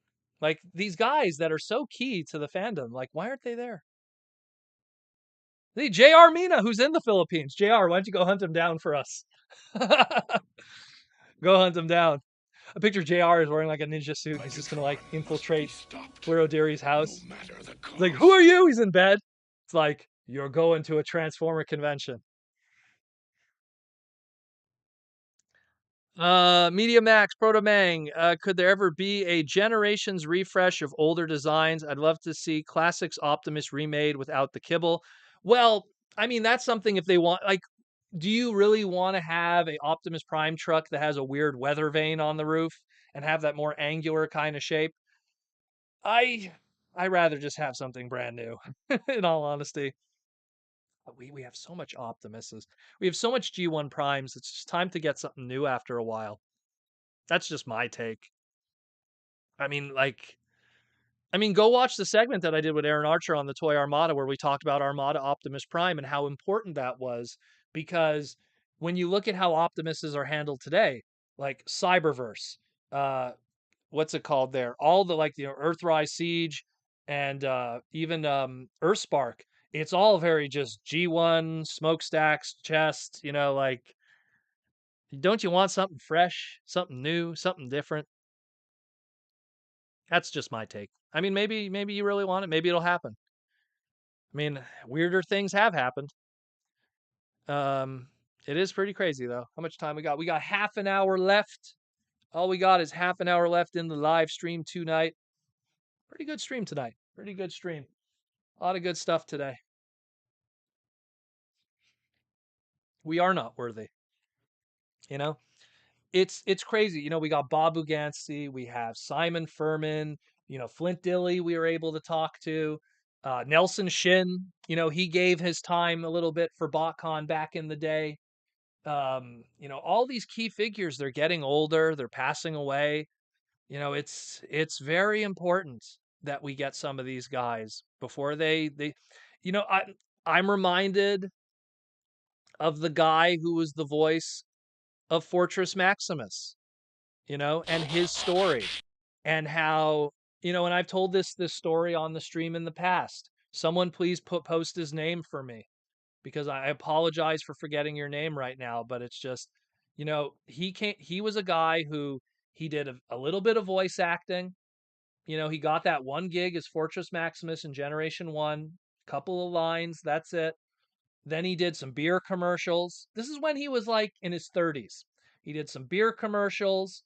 Speaker 1: like these guys that are so key to the fandom. Like, why aren't they there? The J.R. Mina, who's in the Philippines. J.R., why don't you go hunt him down for us? Go hunt him down. I picture JR is wearing like a ninja suit. He's just gonna like infiltrate Flero house. It's like, who are you? He's in bed. It's like, you're going to a Transformer convention. Media Max, Protomang, could there ever be a generations refresh of older designs? I'd love to see Classics Optimus remade without the kibble. Well, I mean, that's something if they want, like, do you really want to have a Optimus Prime truck that has a weird weather vane on the roof and have that more angular kind of shape? I I rather just have something brand new, in all honesty. But we have so much Optimuses. We have so much G1 Primes. It's just time to get something new after a while. That's just my take. I mean, like, go watch the segment that I did with Aaron Archer on the Toy Armada where we talked about Armada Optimus Prime and how important that was. Because when you look at how Optimuses are handled today, like Cyberverse, uh, what's it called there? All the like Earthrise Siege and even Earthspark. It's all very just G1 smokestacks, chest. Like, don't you want something fresh, something new, something different? That's just my take. I mean, maybe you really want it. Maybe it'll happen. I mean, weirder things have happened. Um, it is pretty crazy though. How much time we got? We got half an hour left. All we got is half an hour left in the live stream tonight. Pretty good stream tonight. Pretty good stream. A lot of good stuff today. We are not worthy. You know, it's crazy. We got Bob Buganski, we have Simon Furman, Flint Dilley. We were able to talk to Nelson Shin. He gave his time a little bit for BotCon back in the day. All these key figures. They're getting older. They're passing away. It's very important that we get some of these guys before they. You know, I I'm reminded of the guy who was the voice of Fortress Maximus, and his story and how, and I've told this story on the stream in the past. Someone please post his name for me because I apologize for forgetting your name right now, but it's just, he was a guy who he did a little bit of voice acting. He got that one gig as Fortress Maximus in Generation 1, couple of lines, that's it. Then he did some beer commercials. This is when he was like in his 30s. He did some beer commercials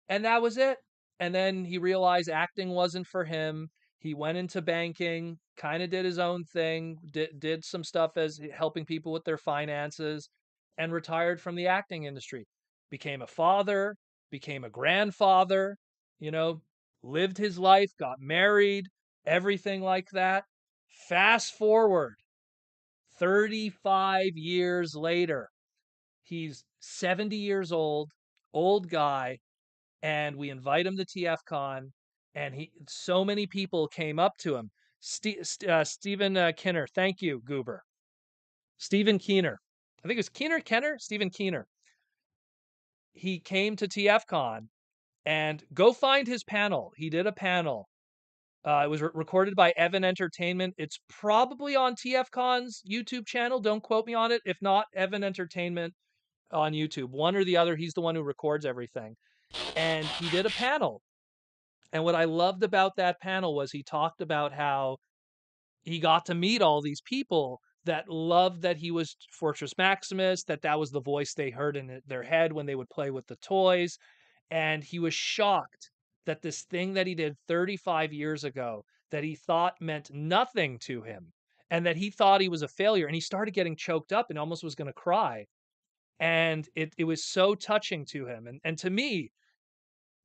Speaker 1: and that was it. And then he realized acting wasn't for him. He went into banking, kind of did his own thing, did some stuff as helping people with their finances, and retired from the acting industry. Became a father, became a grandfather, you know, lived his life, got married, everything like that. Fast forward 35 years later, he's 70 years old guy, and we invite him to TFCon, and so many people came up to him. Stephen Kinner, thank you, Goober. Stephen Keener, I think it was Kenner, Stephen Keener. He came to TFCon, and go find his panel. He did a panel. It was recorded by Evan Entertainment. It's probably on TFCon's YouTube channel. Don't quote me on it. If not, Evan Entertainment on YouTube. One or the other. He's the one who records everything. And he did a panel. And what I loved about that panel was he talked about how he got to meet all these people that loved that he was Fortress Maximus, that was the voice they heard in their head when they would play with the toys. And he was shocked that this thing that he did 35 years ago that he thought meant nothing to him and that he thought he was a failure. And he started getting choked up and almost was going to cry. And it was so touching to him. And to me,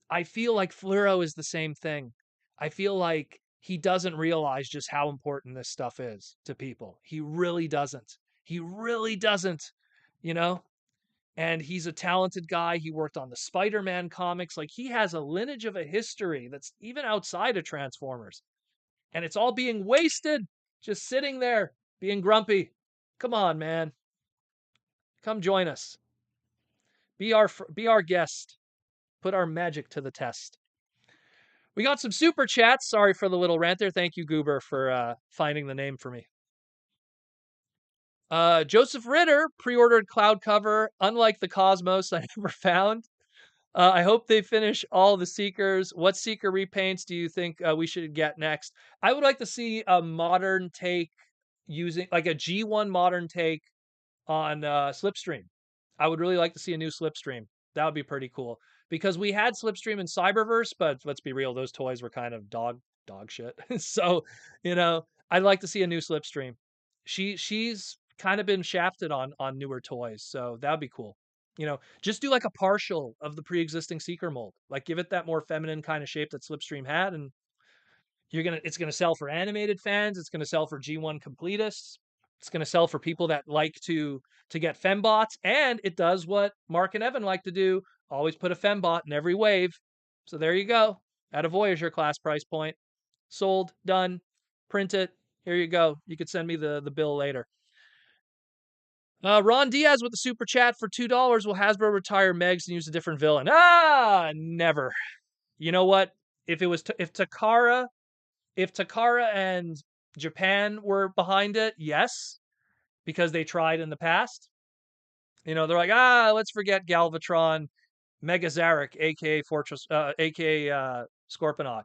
Speaker 1: I feel like Fluro is the same thing. I feel like he doesn't realize just how important this stuff is to people. He really doesn't. He really doesn't, you know? And he's a talented guy. He worked on the Spider-Man comics. Like, he has a lineage of a history that's even outside of Transformers. And it's all being wasted, just sitting there, being grumpy. Come on, man. Come join us. Be our guest. Put our magic to the test. We got some super chats. Sorry for the little rant there. Thank you, Goober, for finding the name for me. Joseph Ritter pre-ordered cloud cover. Unlike the Cosmos, I never found. I hope they finish all the Seekers. What Seeker repaints do you think we should get next? I would like to see a modern take using like a G1 modern take on Slipstream. I would really like to see a new Slipstream. That would be pretty cool because we had Slipstream in Cyberverse, but let's be real, those toys were kind of dog shit. So, you know, I'd like to see a new Slipstream. She's kind of been shafted on newer toys, so that would be cool. You know, just do like a partial of the pre-existing Seeker mold. Like give it that more feminine kind of shape that Slipstream had, and it's gonna sell for animated fans. It's gonna sell for G1 completists. It's gonna sell for people that like to get fembots, and it does what Mark and Evan like to do: always put a fembot in every wave. So there you go, at a Voyager class price point, sold, done, print it. Here you go. You could send me the bill later. Ron Diaz with the super chat for $2. Will Hasbro retire Megs and use a different villain? Never. You know what? If Takara and Japan were behind it, yes, because they tried in the past. You know, they're like, let's forget Galvatron, Mega Zarek, aka Fortress, aka Scorponok.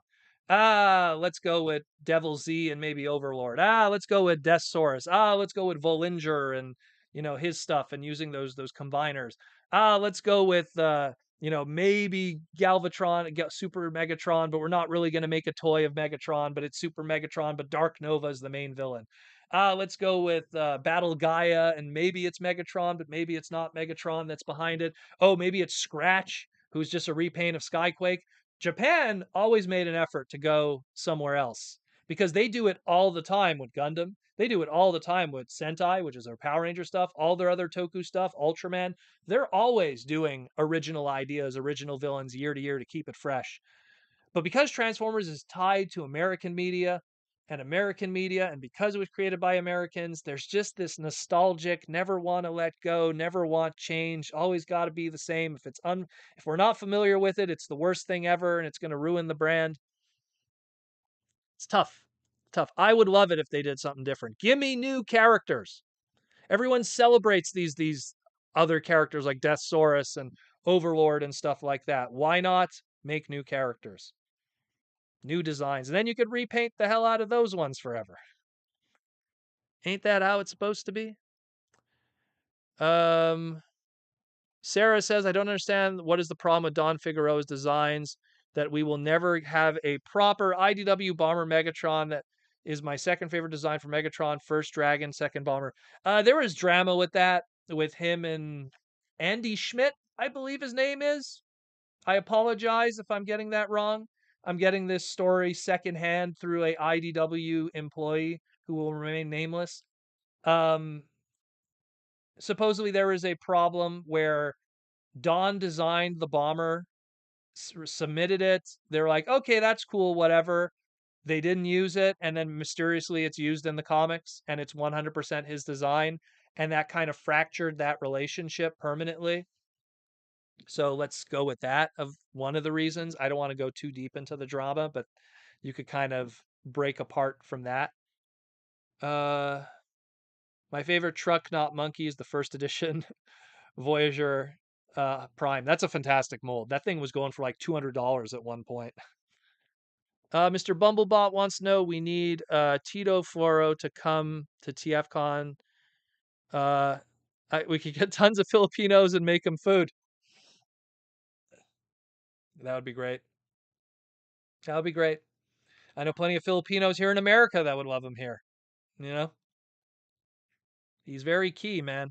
Speaker 1: Let's go with Devil Z and maybe Overlord. Let's go with Deathsaurus. Let's go with Volinger and his stuff and using those combiners. Let's go with maybe Galvatron, Super Megatron, but we're not really going to make a toy of Megatron, but it's Super Megatron, but Dark Nova is the main villain. Let's go with Battle Gaia, and maybe it's Megatron, but maybe it's not Megatron that's behind it. Oh, maybe it's Scratch, who's just a repaint of Skyquake. Japan always made an effort to go somewhere else because they do it all the time with Gundam. They do it all the time with Sentai, which is their Power Ranger stuff, all their other Toku stuff, Ultraman. They're always doing original ideas, original villains year to year to keep it fresh. But because Transformers is tied to American media, and because it was created by Americans, there's just this nostalgic, never want to let go, never want change, always got to be the same. If we're not familiar with it, it's the worst thing ever and it's going to ruin the brand. It's tough. Tough. I would love it if they did something different. Give me new characters. Everyone celebrates these other characters like Deathsaurus and Overlord and stuff like that. Why not make new characters? New designs, and then you could repaint the hell out of those ones forever. Ain't that how it's supposed to be? Sarah says, I don't understand what is the problem with Don Figueroa's designs, that we will never have a proper IDW Bomber Megatron. That is my second favorite design for Megatron, first Dragon, second Bomber. There was drama with that, with him and Andy Schmidt, I believe his name is. I apologize if I'm getting that wrong. I'm getting this story secondhand through a IDW employee who will remain nameless. Supposedly there was a problem where Don designed the bomber, submitted it. They're like, okay, that's cool, whatever. They didn't use it, and then mysteriously it's used in the comics, and it's 100% his design, and that kind of fractured that relationship permanently. So let's go with that of one of the reasons. I don't want to go too deep into the drama, but you could kind of break apart from that. My favorite truck, not monkey, is the first edition Voyager Prime. That's a fantastic mold. That thing was going for like $200 at one point. Mr. Bumblebot wants to know, we need Tito Floro to come to TFCon. We could get tons of Filipinos and make them food. That would be great. That would be great. I know plenty of Filipinos here in America that would love him here. You know, he's very key, man.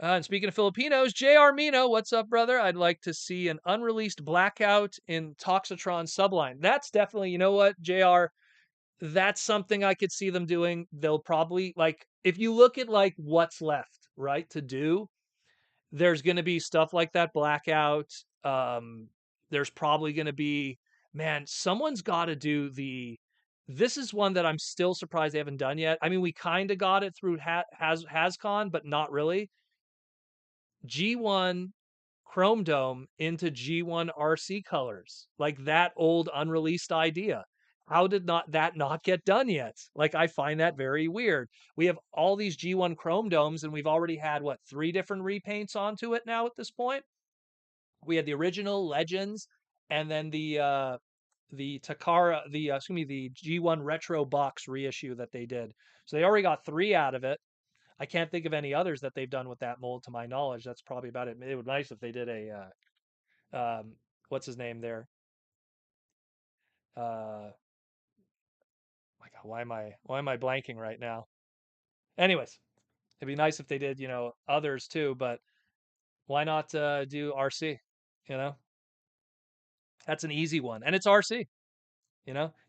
Speaker 1: And speaking of Filipinos, J.R. Mino, what's up, brother? I'd like to see an unreleased Blackout in Toxitron subline. That's definitely, you know what, JR, that's something I could see them doing. They'll probably, like, if you look at, like, what's left, right, to do, there's going to be stuff like that Blackout. There's probably going to be, man, someone's got to do this is one that I'm still surprised they haven't done yet. I mean, we kind of got it through HasCon, but not really. G1 Chrome Dome into G1 RC colors, like that old unreleased idea. How did not that not get done yet? Like, I find that very weird. We have all these G1 Chrome Domes, and we've already had what, 3 different repaints onto it now at this point. We had the original Legends, and then the Takara, the excuse me, the G1 Retro Box reissue that they did. So they already got 3 out of it. I can't think of any others that they've done with that mold to my knowledge. That's probably about it. It would be nice if they did a what's his name there? My God, why am I blanking right now? Anyways, it'd be nice if they did, others too, but why not do RC? You know, that's an easy one. And it's RC,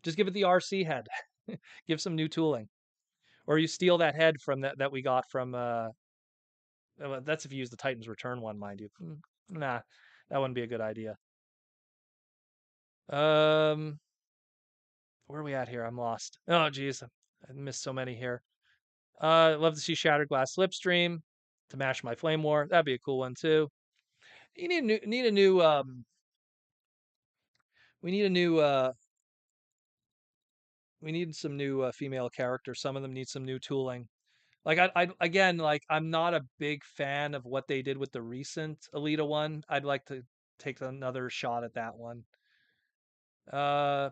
Speaker 1: just give it the RC head. Give some new tooling. Or you steal that head from that we got from that's if you use the Titans Return one, mind you. Nah, that wouldn't be a good idea. Um, where are we at here? I'm lost. Oh, geez, I missed so many here. I'd love to see Shattered Glass Slipstream to match my Flame War. That'd be a cool one too. You need a new we need a new we need some new female characters. Some of them need some new tooling. Like I again, like I'm not a big fan of what they did with the recent Alita one. I'd like to take another shot at that one.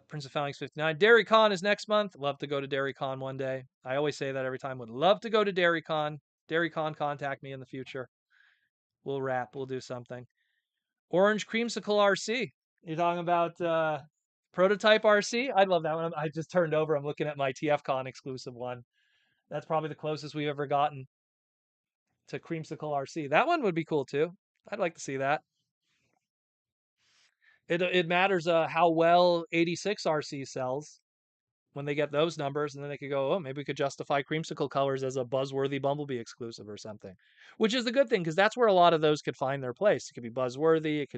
Speaker 1: Prince of Phalanx 59. Dairy Con is next month. Love to go to Dairy Con one day. I always say that every time. Would love to go to Dairy Con. Dairy Con, contact me in the future. We'll wrap. We'll do something. Orange Creamsicle RC. You're talking about prototype RC? I'd love that one. I just turned over. I'm looking at my TFCon exclusive one. That's probably the closest we've ever gotten to Creamsicle RC. That one would be cool too. I'd like to see that. It matters how well 86 RC sells when they get those numbers, and then they could go, oh, maybe we could justify Creamsicle colors as a buzzworthy Bumblebee exclusive or something, which is the good thing because that's where a lot of those could find their place. It could be buzzworthy. It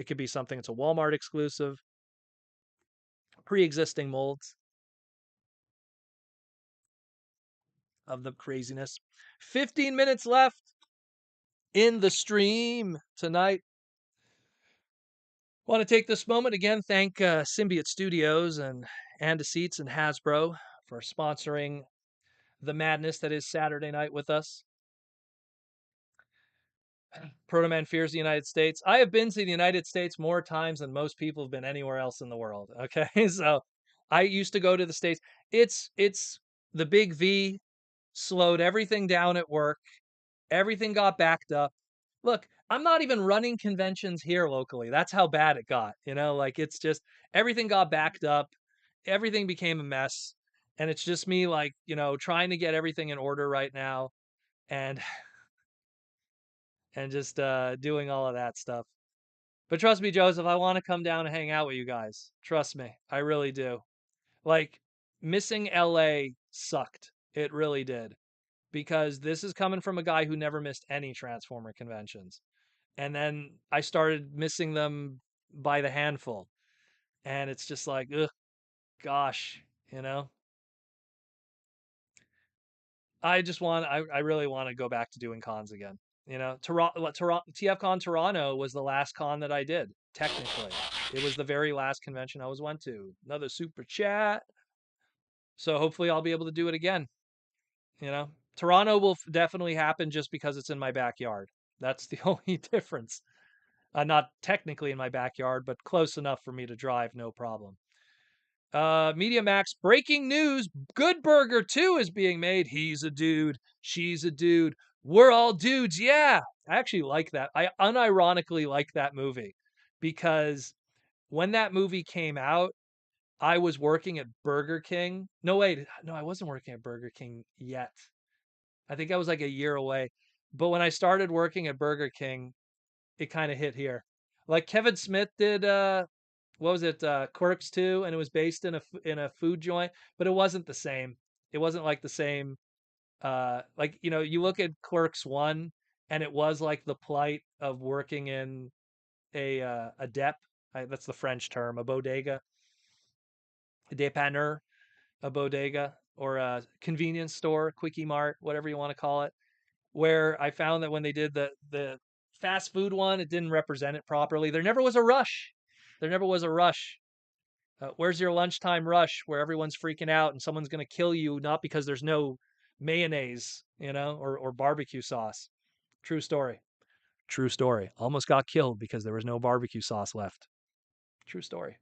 Speaker 1: could be something that's a Walmart exclusive, pre-existing molds of the craziness. 15 minutes left in the stream tonight. Want to take this moment again, thank Symbiote Studios and Seats and Hasbro for sponsoring the madness that is Saturday night with us. Proto Man fears the United States. I have been to the United States more times than most people have been anywhere else in the world. Okay, so I used to go to the States. It's the big V slowed everything down at work. Everything got backed up. Look, I'm not even running conventions here locally. That's how bad it got. Like it's just everything got backed up. Everything became a mess. And it's just me like, trying to get everything in order right now and just doing all of that stuff. But trust me, Joseph, I want to come down and hang out with you guys. Trust me. I really do. Like missing LA sucked. It really did. Because this is coming from a guy who never missed any Transformer conventions. And then I started missing them by the handful. And it's just like, ugh, gosh, you know? I really want to go back to doing cons again. TFCon Toronto was the last con that I did, technically. It was the very last convention I went to. Another super chat. So hopefully I'll be able to do it again. Toronto will definitely happen just because it's in my backyard. That's the only difference. Not technically in my backyard, but close enough for me to drive, no problem. Media Max, breaking news. Good Burger 2 is being made. He's a dude. She's a dude. We're all dudes. Yeah. I actually like that. I unironically like that movie because when that movie came out, I was working at Burger King. No, wait. No, I wasn't working at Burger King yet. I think I was like a year away. But when I started working at Burger King, it kind of hit here. Like Kevin Smith did what was it, Quirks 2, and it was based in a food joint, but it wasn't the same. It wasn't like the same like you look at Clerks 1 and it was like the plight of working in a dep, that's the French term, a bodega, a dépanneur, a bodega or a convenience store, quickie mart, whatever you want to call it. where I found that when they did the fast food one, it didn't represent it properly. There never was a rush. There never was a rush. Where's your lunchtime rush where everyone's freaking out and someone's going to kill you not because there's no mayonnaise, or barbecue sauce? True story. True story. Almost got killed because there was no barbecue sauce left. True story.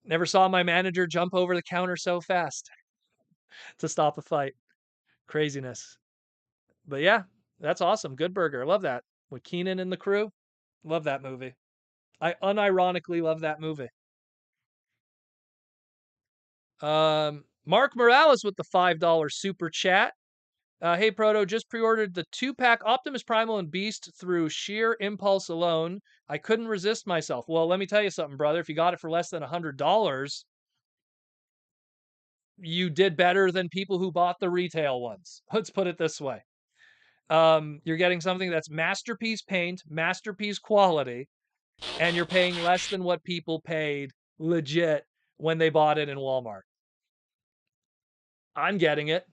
Speaker 1: Never saw my manager jump over the counter so fast to stop a fight. Craziness. But yeah, that's awesome. Good Burger. Love that. With Keenan and the crew. Love that movie. I unironically love that movie. Mark Morales with the $5 super chat. Hey Proto, just pre-ordered the 2-pack Optimus Primal and Beast through sheer impulse alone. I couldn't resist myself. Well, let me tell you something, brother. If you got it for less than $100, you did better than people who bought the retail ones. Let's put it this way. You're getting something that's masterpiece paint, masterpiece quality, and you're paying less than what people paid legit when they bought it in Walmart. I'm getting it.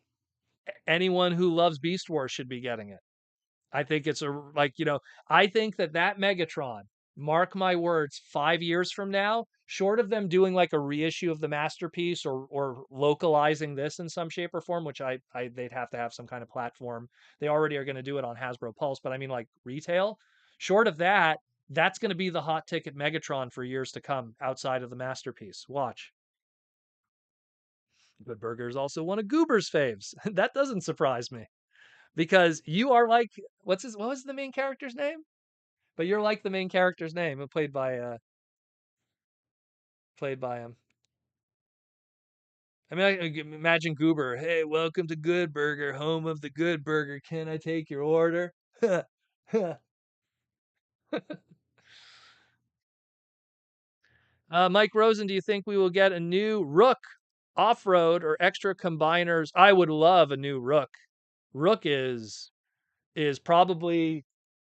Speaker 1: Anyone who loves Beast Wars should be getting it. I think it's I think that Megatron, mark my words, 5 years from now, short of them doing like a reissue of the masterpiece or localizing this in some shape or form, which they'd have to have some kind of platform. They already are going to do it on Hasbro Pulse, but I mean like retail. Short of that, that's going to be the hot ticket Megatron for years to come outside of the masterpiece. Watch. Good Burger is also one of Goober's faves. That doesn't surprise me because you are like what was the main character's name? But you're like the main character's name, played by him. I mean, I imagine Goober. Hey, welcome to Good Burger, home of the Good Burger. Can I take your order? Mike Rosen, do you think we will get a new Rook off-road or extra combiners? I would love a new Rook. Rook is probably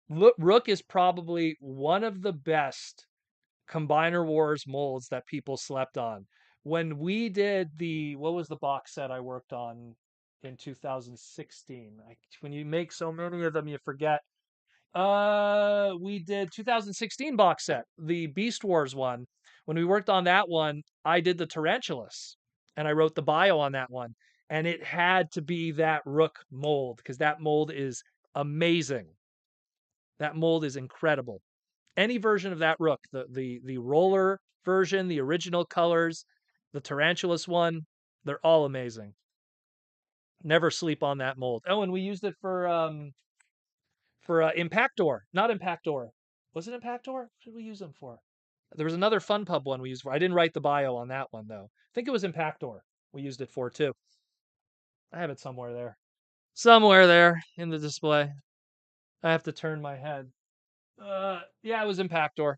Speaker 1: Rook is probably one of the best Combiner Wars molds that people slept on. When we did what was the box set I worked on in 2016? When you make so many of them, you forget. We did 2016 box set, the Beast Wars one. When we worked on that one, I did the Tarantulas, and I wrote the bio on that one. And it had to be that Rook mold because that mold is amazing. That mold is incredible. Any version of that Rook, the roller version, the original colors, the Tarantulas one, they're all amazing. Never sleep on that mold. Oh, and we used it for Impactor, not Impactor. Was it Impactor? What did we use them for? There was another Fun Pub one we used for. I didn't write the bio on that one though. I think it was Impactor. We used it for too. I have it somewhere there. Somewhere there in the display. I have to turn my head. Yeah, it was Impactor.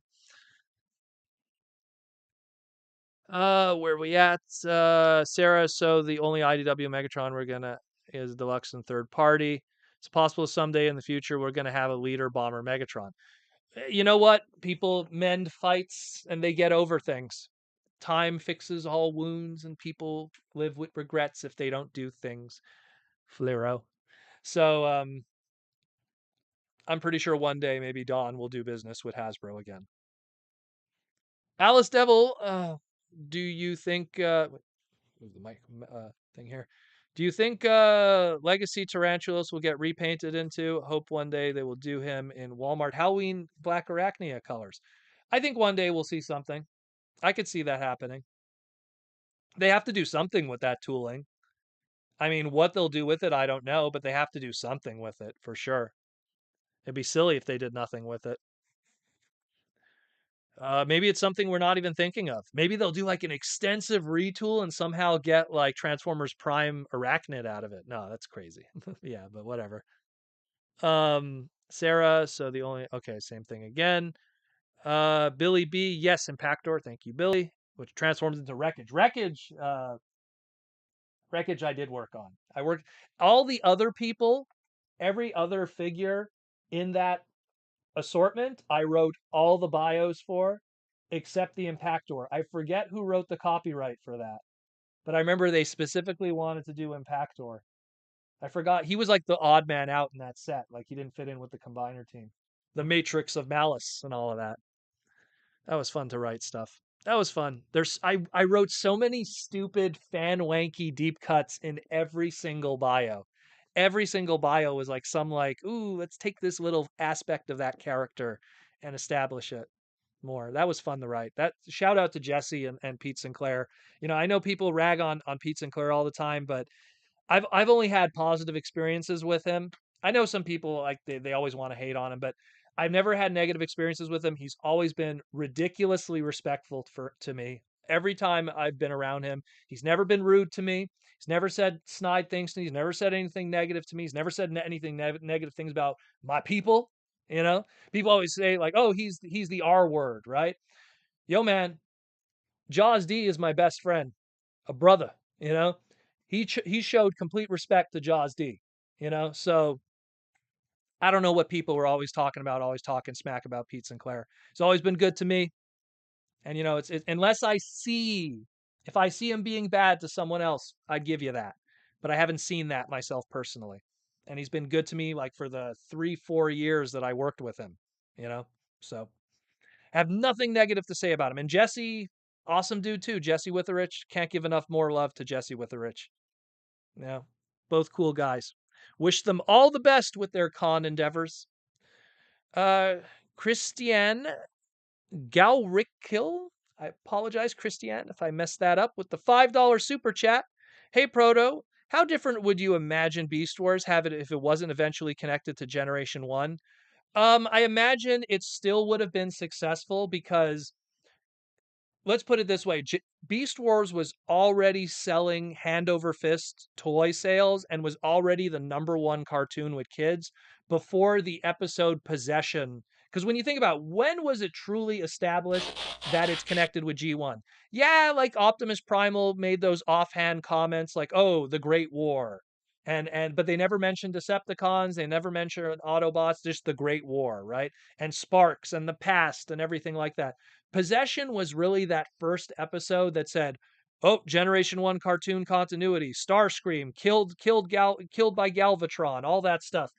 Speaker 1: Where we at? Sarah, so the only IDW Megatron we're gonna is deluxe and third party. It's possible someday in the future we're gonna have a leader bomber Megatron. You know what? People mend fights and they get over things. Time fixes all wounds and people live with regrets if they don't do things. Flero. So I'm pretty sure one day maybe Dawn will do business with Hasbro again. Alice Devil, do you think move the mic thing here. Do you think Legacy Tarantulas will get repainted into? Hope one day they will do him in Walmart Halloween Black Arachnia colors. I think one day we'll see something. I could see that happening. They have to do something with that tooling. I mean, what they'll do with it, I don't know, but they have to do something with it for sure. It'd be silly if they did nothing with it. Maybe it's something we're not even thinking of. Maybe they'll do like an extensive retool and somehow get like Transformers Prime Arachnid out of it. No, that's crazy. Yeah, but whatever. Sarah, so the only okay, same thing again. Billy B, yes, Impactor, thank you, Billy, which transforms into Wreckage. Wreckage I did work on. I worked all the other people, every other figure in that assortment, I wrote all the bios for, except the Impactor. I forget who wrote the copyright for that, but I remember they specifically wanted to do Impactor. I forgot. He was like the odd man out in that set. Like he didn't fit in with the combiner team. The Matrix of Malice and all of that. That was fun to write stuff. That was fun. I wrote so many stupid fan wanky deep cuts in every single bio. Every single bio was like some like, ooh, let's take this little aspect of that character and establish it more. That was fun to write. That shout out to Jesse and Pete Sinclair. You know, I know people rag on Pete Sinclair all the time, but I've only had positive experiences with him. I know some people like they always want to hate on him, but I've never had negative experiences with him. He's always been ridiculously respectful to me. Every time I've been around him, he's never been rude to me. He's never said snide things to me. He's never said anything negative to me. He's never said anything negative things about my people. You know, people always say like, "Oh, he's the R word," right? Yo, man, Jaws D is my best friend, a brother. You know, he showed complete respect to Jaws D. You know, so I don't know what people were always talking about, always talking smack about Pete Sinclair. He's always been good to me, and you know, unless if I see him being bad to someone else, I'd give you that, but I haven't seen that myself personally, and he's been good to me like for the 3-4 years that I worked with him. You know, so have nothing negative to say about him. And Jesse, awesome dude too. Jesse Witherich, can't give enough more love to Jesse Witherich. Yeah, both cool guys. Wish them all the best with their con endeavors. Christiane Galrickil. I apologize, Christiane, if I messed that up with the $5 super chat. Hey, Proto, how different would you imagine Beast Wars have it if it wasn't eventually connected to Generation 1? I imagine it still would have been successful because let's put it this way. Beast Wars was already selling hand over fist toy sales and was already the #1 cartoon with kids before the episode Possession. Because when you think about when was it truly established that it's connected with G1? Yeah, like Optimus Primal made those offhand comments like, "Oh, the Great War." But they never mentioned Decepticons, they never mentioned Autobots, just the Great War, right? And Sparks and the past and everything like that. Possession was really that first episode that said, "Oh, Generation 1 cartoon continuity, Starscream killed by Galvatron, all that stuff."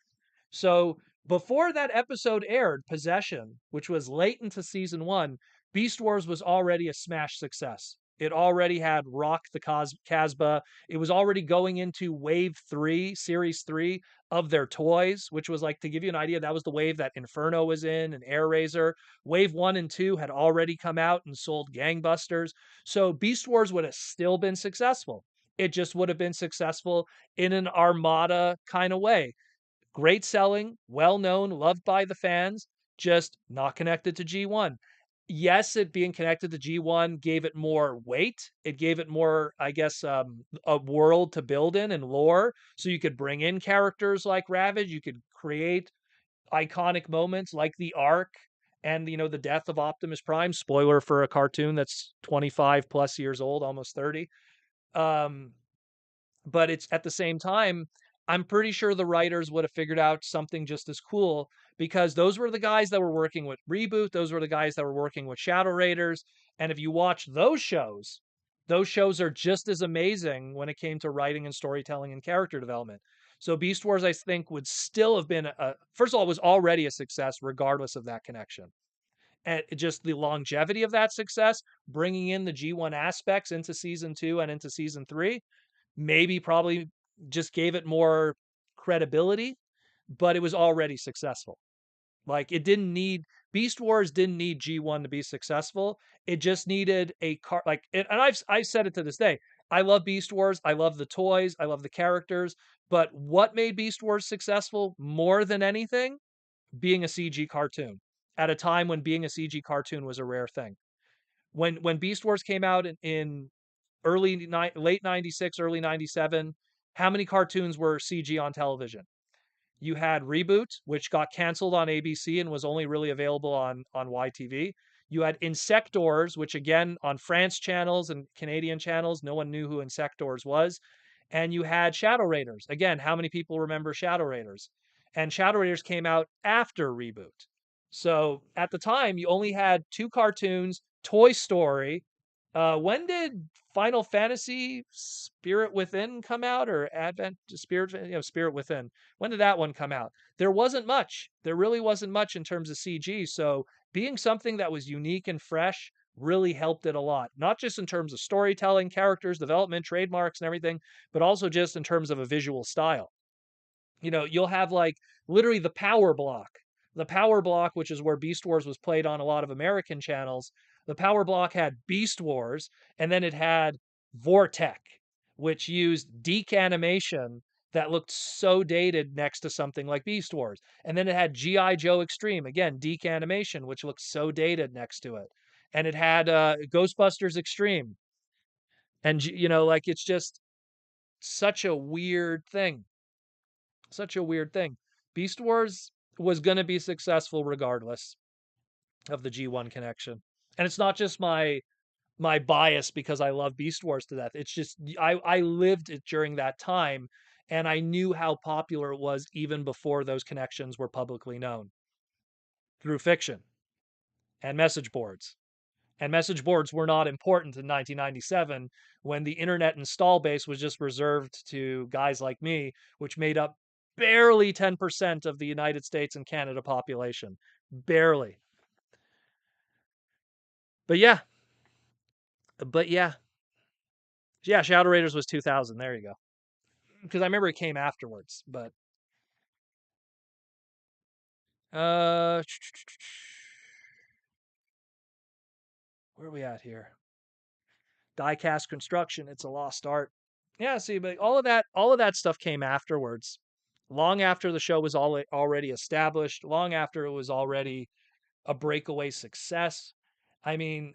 Speaker 1: So, before that episode aired, Possession, which was late into season 1, Beast Wars was already a smash success. It already had Rock the Casbah. It was already going into wave 3, series 3 of their toys, which was like, to give you an idea, that was the wave that Inferno was in and Air Razor. Wave 1 and 2 had already come out and sold gangbusters. So Beast Wars would have still been successful. It just would have been successful in an Armada kind of way. Great selling, well known, loved by the fans, just not connected to G1. Yes, it being connected to G1 gave it more weight. It gave it more, I guess, a world to build in and lore. So you could bring in characters like Ravage. You could create iconic moments like the Ark and, you know, the death of Optimus Prime. Spoiler for a cartoon that's 25 plus years old, almost 30. Um, but it's at the same time, I'm pretty sure the writers would have figured out something just as cool because those were the guys that were working with Reboot, those were the guys that were working with Shadow Raiders, and if you watch those shows are just as amazing when it came to writing and storytelling and character development. So Beast Wars, I think, would still have been first of all, it was already a success regardless of that connection. And just the longevity of that success, bringing in the G1 aspects into season 2 and into season 3, maybe probably just gave it more credibility, but it was already successful. Like it didn't need Beast Wars didn't need G1 to be successful. It just needed a car like and I've said it to this day. I love Beast Wars. I love the toys. I love the characters. But what made Beast Wars successful more than anything? Being a CG cartoon at a time when being a CG cartoon was a rare thing. When Beast Wars came out in late 96, early 97, how many cartoons were CG on television? You had Reboot, which got canceled on ABC and was only really available on YTV. You had Insectors, which again on France channels and Canadian channels, no one knew who Insectors was. And you had Shadow Raiders. Again, how many people remember Shadow Raiders? And Shadow Raiders came out after Reboot. So at the time, you only had two cartoons, Toy Story, When did Final Fantasy Spirit Within come out, or Advent Spirit, Spirit Within? When did that one come out? There wasn't much. There really wasn't much in terms of CG. So being something that was unique and fresh really helped it a lot. Not just in terms of storytelling, characters, development, trademarks, and everything, but also just in terms of a visual style. You'll have like literally the power block. The power block, which is where Beast Wars was played on a lot of American channels, the power block had Beast Wars, and then it had Vortec, which used Deke animation that looked so dated next to something like Beast Wars. And then it had G.I. Joe Extreme, again, Deke animation, which looked so dated next to it. And it had Ghostbusters Extreme. And, like it's just such a weird thing. Such a weird thing. Beast Wars was going to be successful regardless of the G1 connection. And it's not just my bias because I love Beast Wars to death. It's just I lived it during that time and I knew how popular it was even before those connections were publicly known through fiction and message boards. And message boards were not important in 1997 when the internet install base was just reserved to guys like me, which made up barely 10% of the United States and Canada population. Barely. But yeah. But yeah. Yeah, Shadow Raiders was 2000. There you go. Because I remember it came afterwards. But uh where are we at here? Diecast construction, it's a lost art. Yeah, see, but all of that stuff came afterwards. Long after the show was already established, long after it was already a breakaway success. I mean,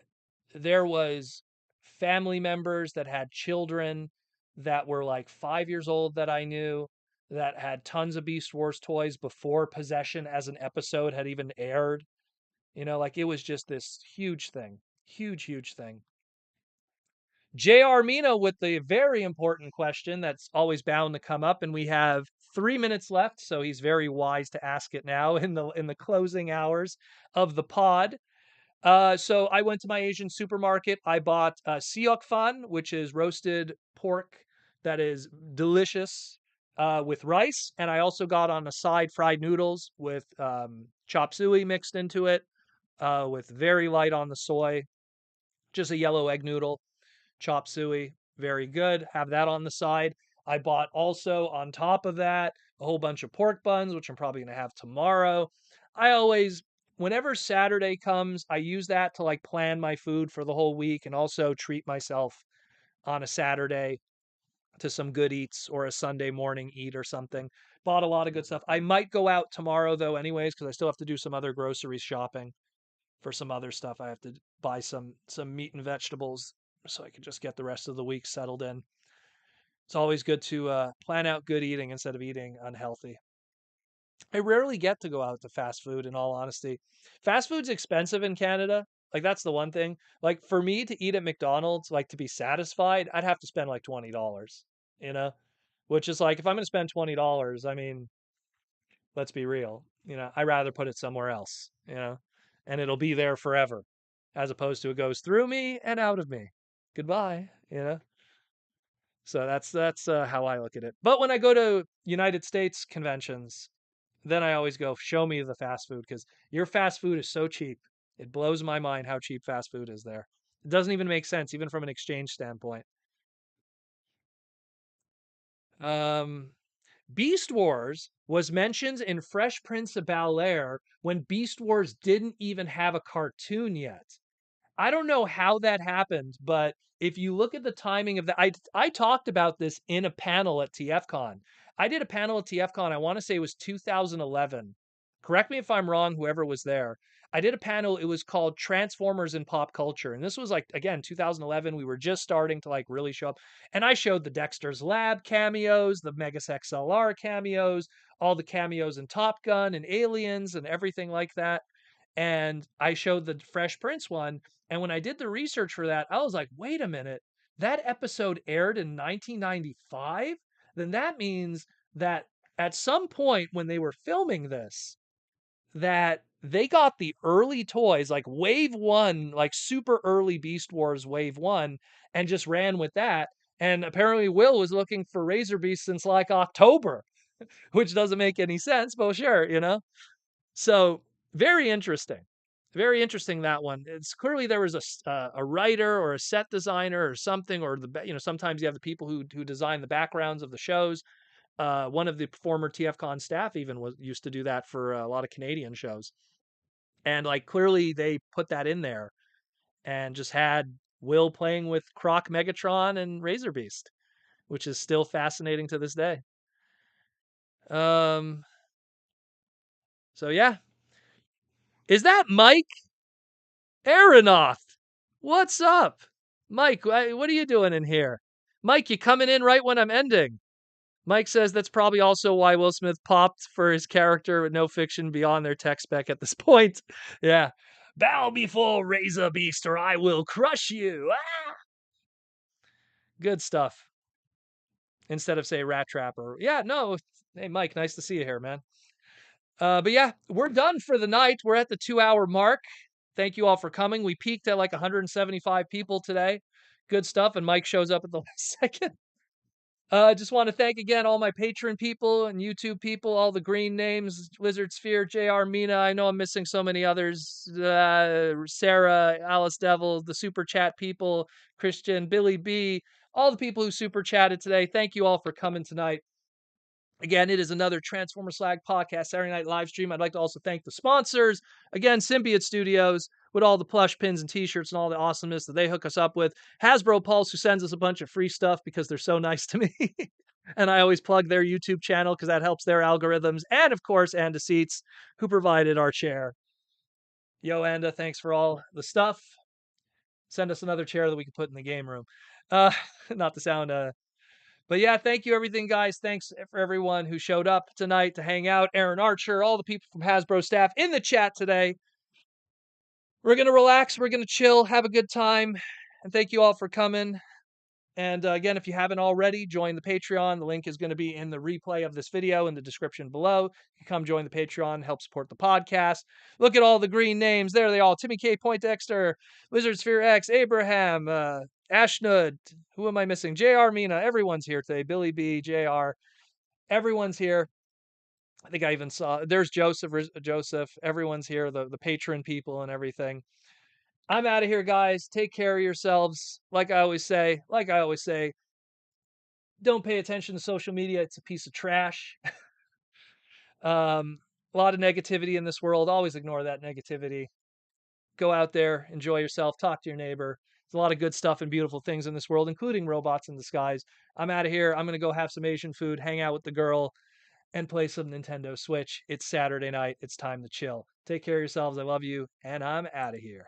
Speaker 1: there was family members that had children that were like 5 years old that I knew that had tons of Beast Wars toys before Possession as an episode had even aired. Like it was just this huge thing. Huge thing. J.R. Mina with the very important question that's always bound to come up, and we have 3 minutes left, so he's very wise to ask it now in the closing hours of the pod. So I went to my Asian supermarket. I bought siok fan, which is roasted pork that is delicious with rice, and I also got on the side fried noodles with chop suey mixed into it, with very light on the soy, just a yellow egg noodle chop suey, very good. Have that on the side. I bought also on top of that a whole bunch of pork buns, which I'm probably going to have tomorrow. I always, whenever Saturday comes, I use that to like plan my food for the whole week and also treat myself on a Saturday to some good eats or a Sunday morning eat or something. Bought a lot of good stuff. I might go out tomorrow though, anyways, because I still have to do some other groceries shopping for some other stuff. I have to buy some meat and vegetables so I can just get the rest of the week settled in. It's always good to plan out good eating instead of eating unhealthy. I rarely get to go out to fast food, in all honesty. Fast food's expensive in Canada. Like that's the one thing. Like for me to eat at McDonald's, like to be satisfied, I'd have to spend like $20. You know, which is like if I'm going to spend $20, I mean, let's be real. I'd rather put it somewhere else. And it'll be there forever, as opposed to it goes through me and out of me. Goodbye. So that's how I look at it. But when I go to United States conventions, then I always go, show me the fast food because your fast food is so cheap. It blows my mind how cheap fast food is there. It doesn't even make sense, even from an exchange standpoint. Um, Beast Wars was mentioned in Fresh Prince of Bel-Air when Beast Wars didn't even have a cartoon yet. I don't know how that happened, but if you look at the timing of that, I talked about this in a panel at TFCon. I did a panel at TFCon. I want to say it was 2011. Correct me if I'm wrong, whoever was there. I did a panel. It was called Transformers in Pop Culture, and this was like again 2011. We were just starting to like really show up, and I showed the Dexter's Lab cameos, the Megas XLR cameos, all the cameos in Top Gun and Aliens and everything like that. And I showed the Fresh Prince one. And when I did the research for that, I was like, wait a minute, that episode aired in 1995? Then that means that at some point when they were filming this, that they got the early toys, like Wave 1, like super early Beast Wars Wave 1, and just ran with that. And apparently Will was looking for Razor Beast since like October, which doesn't make any sense, but sure, you know? So very interesting. Very interesting that one. It's clearly there was a writer or a set designer or something, or sometimes you have the people who design the backgrounds of the shows. One of the former TFCon staff even was used to do that for a lot of Canadian shows. And like clearly they put that in there and just had Will playing with Croc Megatron and Razor Beast, which is still fascinating to this day. Um so yeah. Is that Mike Aronoff? What's up? Mike, what are you doing in here? Mike, you coming in right when I'm ending. Mike says that's probably also why Will Smith popped for his character with no fiction beyond their tech spec at this point. Yeah. Bow before Razor Beast or I will crush you. Ah! Good stuff. Instead of say Rat Trapper. Yeah, no. Hey Mike, nice to see you here, man. But yeah, we're done for the night. We're at the 2-hour mark. Thank you all for coming. We peaked at like 175 people today. Good stuff. And Mike shows up at the last second. Just want to thank again all my Patreon people and YouTube people, all the green names, Lizard Sphere, JR Mina. I know I'm missing so many others. Sarah, Alice Devil, the super chat people, Christian, Billy B, all the people who super chatted today. Thank you all for coming tonight. Again, it is another Transformer Slag podcast Saturday night live stream. I'd like to also thank the sponsors. Again, Symbiote Studios with all the plush pins and t-shirts and all the awesomeness that they hook us up with. Hasbro Pulse, who sends us a bunch of free stuff because they're so nice to me. And I always plug their YouTube channel because that helps their algorithms. And of course, Anda Seats, who provided our chair. Yo, Anda, thanks for all the stuff. Send us another chair that we can put in the game room. Not to sound but yeah, thank you, everything, guys. Thanks for everyone who showed up tonight to hang out. Aaron Archer, all the people from Hasbro staff in the chat today. We're going to relax. We're going to chill, have a good time. And thank you all for coming. And again, if you haven't already, join the Patreon. The link is going to be in the replay of this video in the description below. You can come join the Patreon, help support the podcast. Look at all the green names. There they all. Timmy K. Poindexter, Wizard Sphere X, Abraham, Ashnud. Who am I missing? JR Mina. Everyone's here today. Billy B, JR. Everyone's here. I think I even saw, there's Joseph. Joseph. Everyone's here, the patron people and everything. I'm out of here, guys. Take care of yourselves. Like I always say, don't pay attention to social media. It's a piece of trash. A lot of negativity in this world. Always ignore that negativity. Go out there, enjoy yourself, talk to your neighbor. There's a lot of good stuff and beautiful things in this world, including robots in disguise. I'm out of here. I'm going to go have some Asian food, hang out with the girl, and play some Nintendo Switch. It's Saturday night. It's time to chill. Take care of yourselves. I love you, and I'm out of here.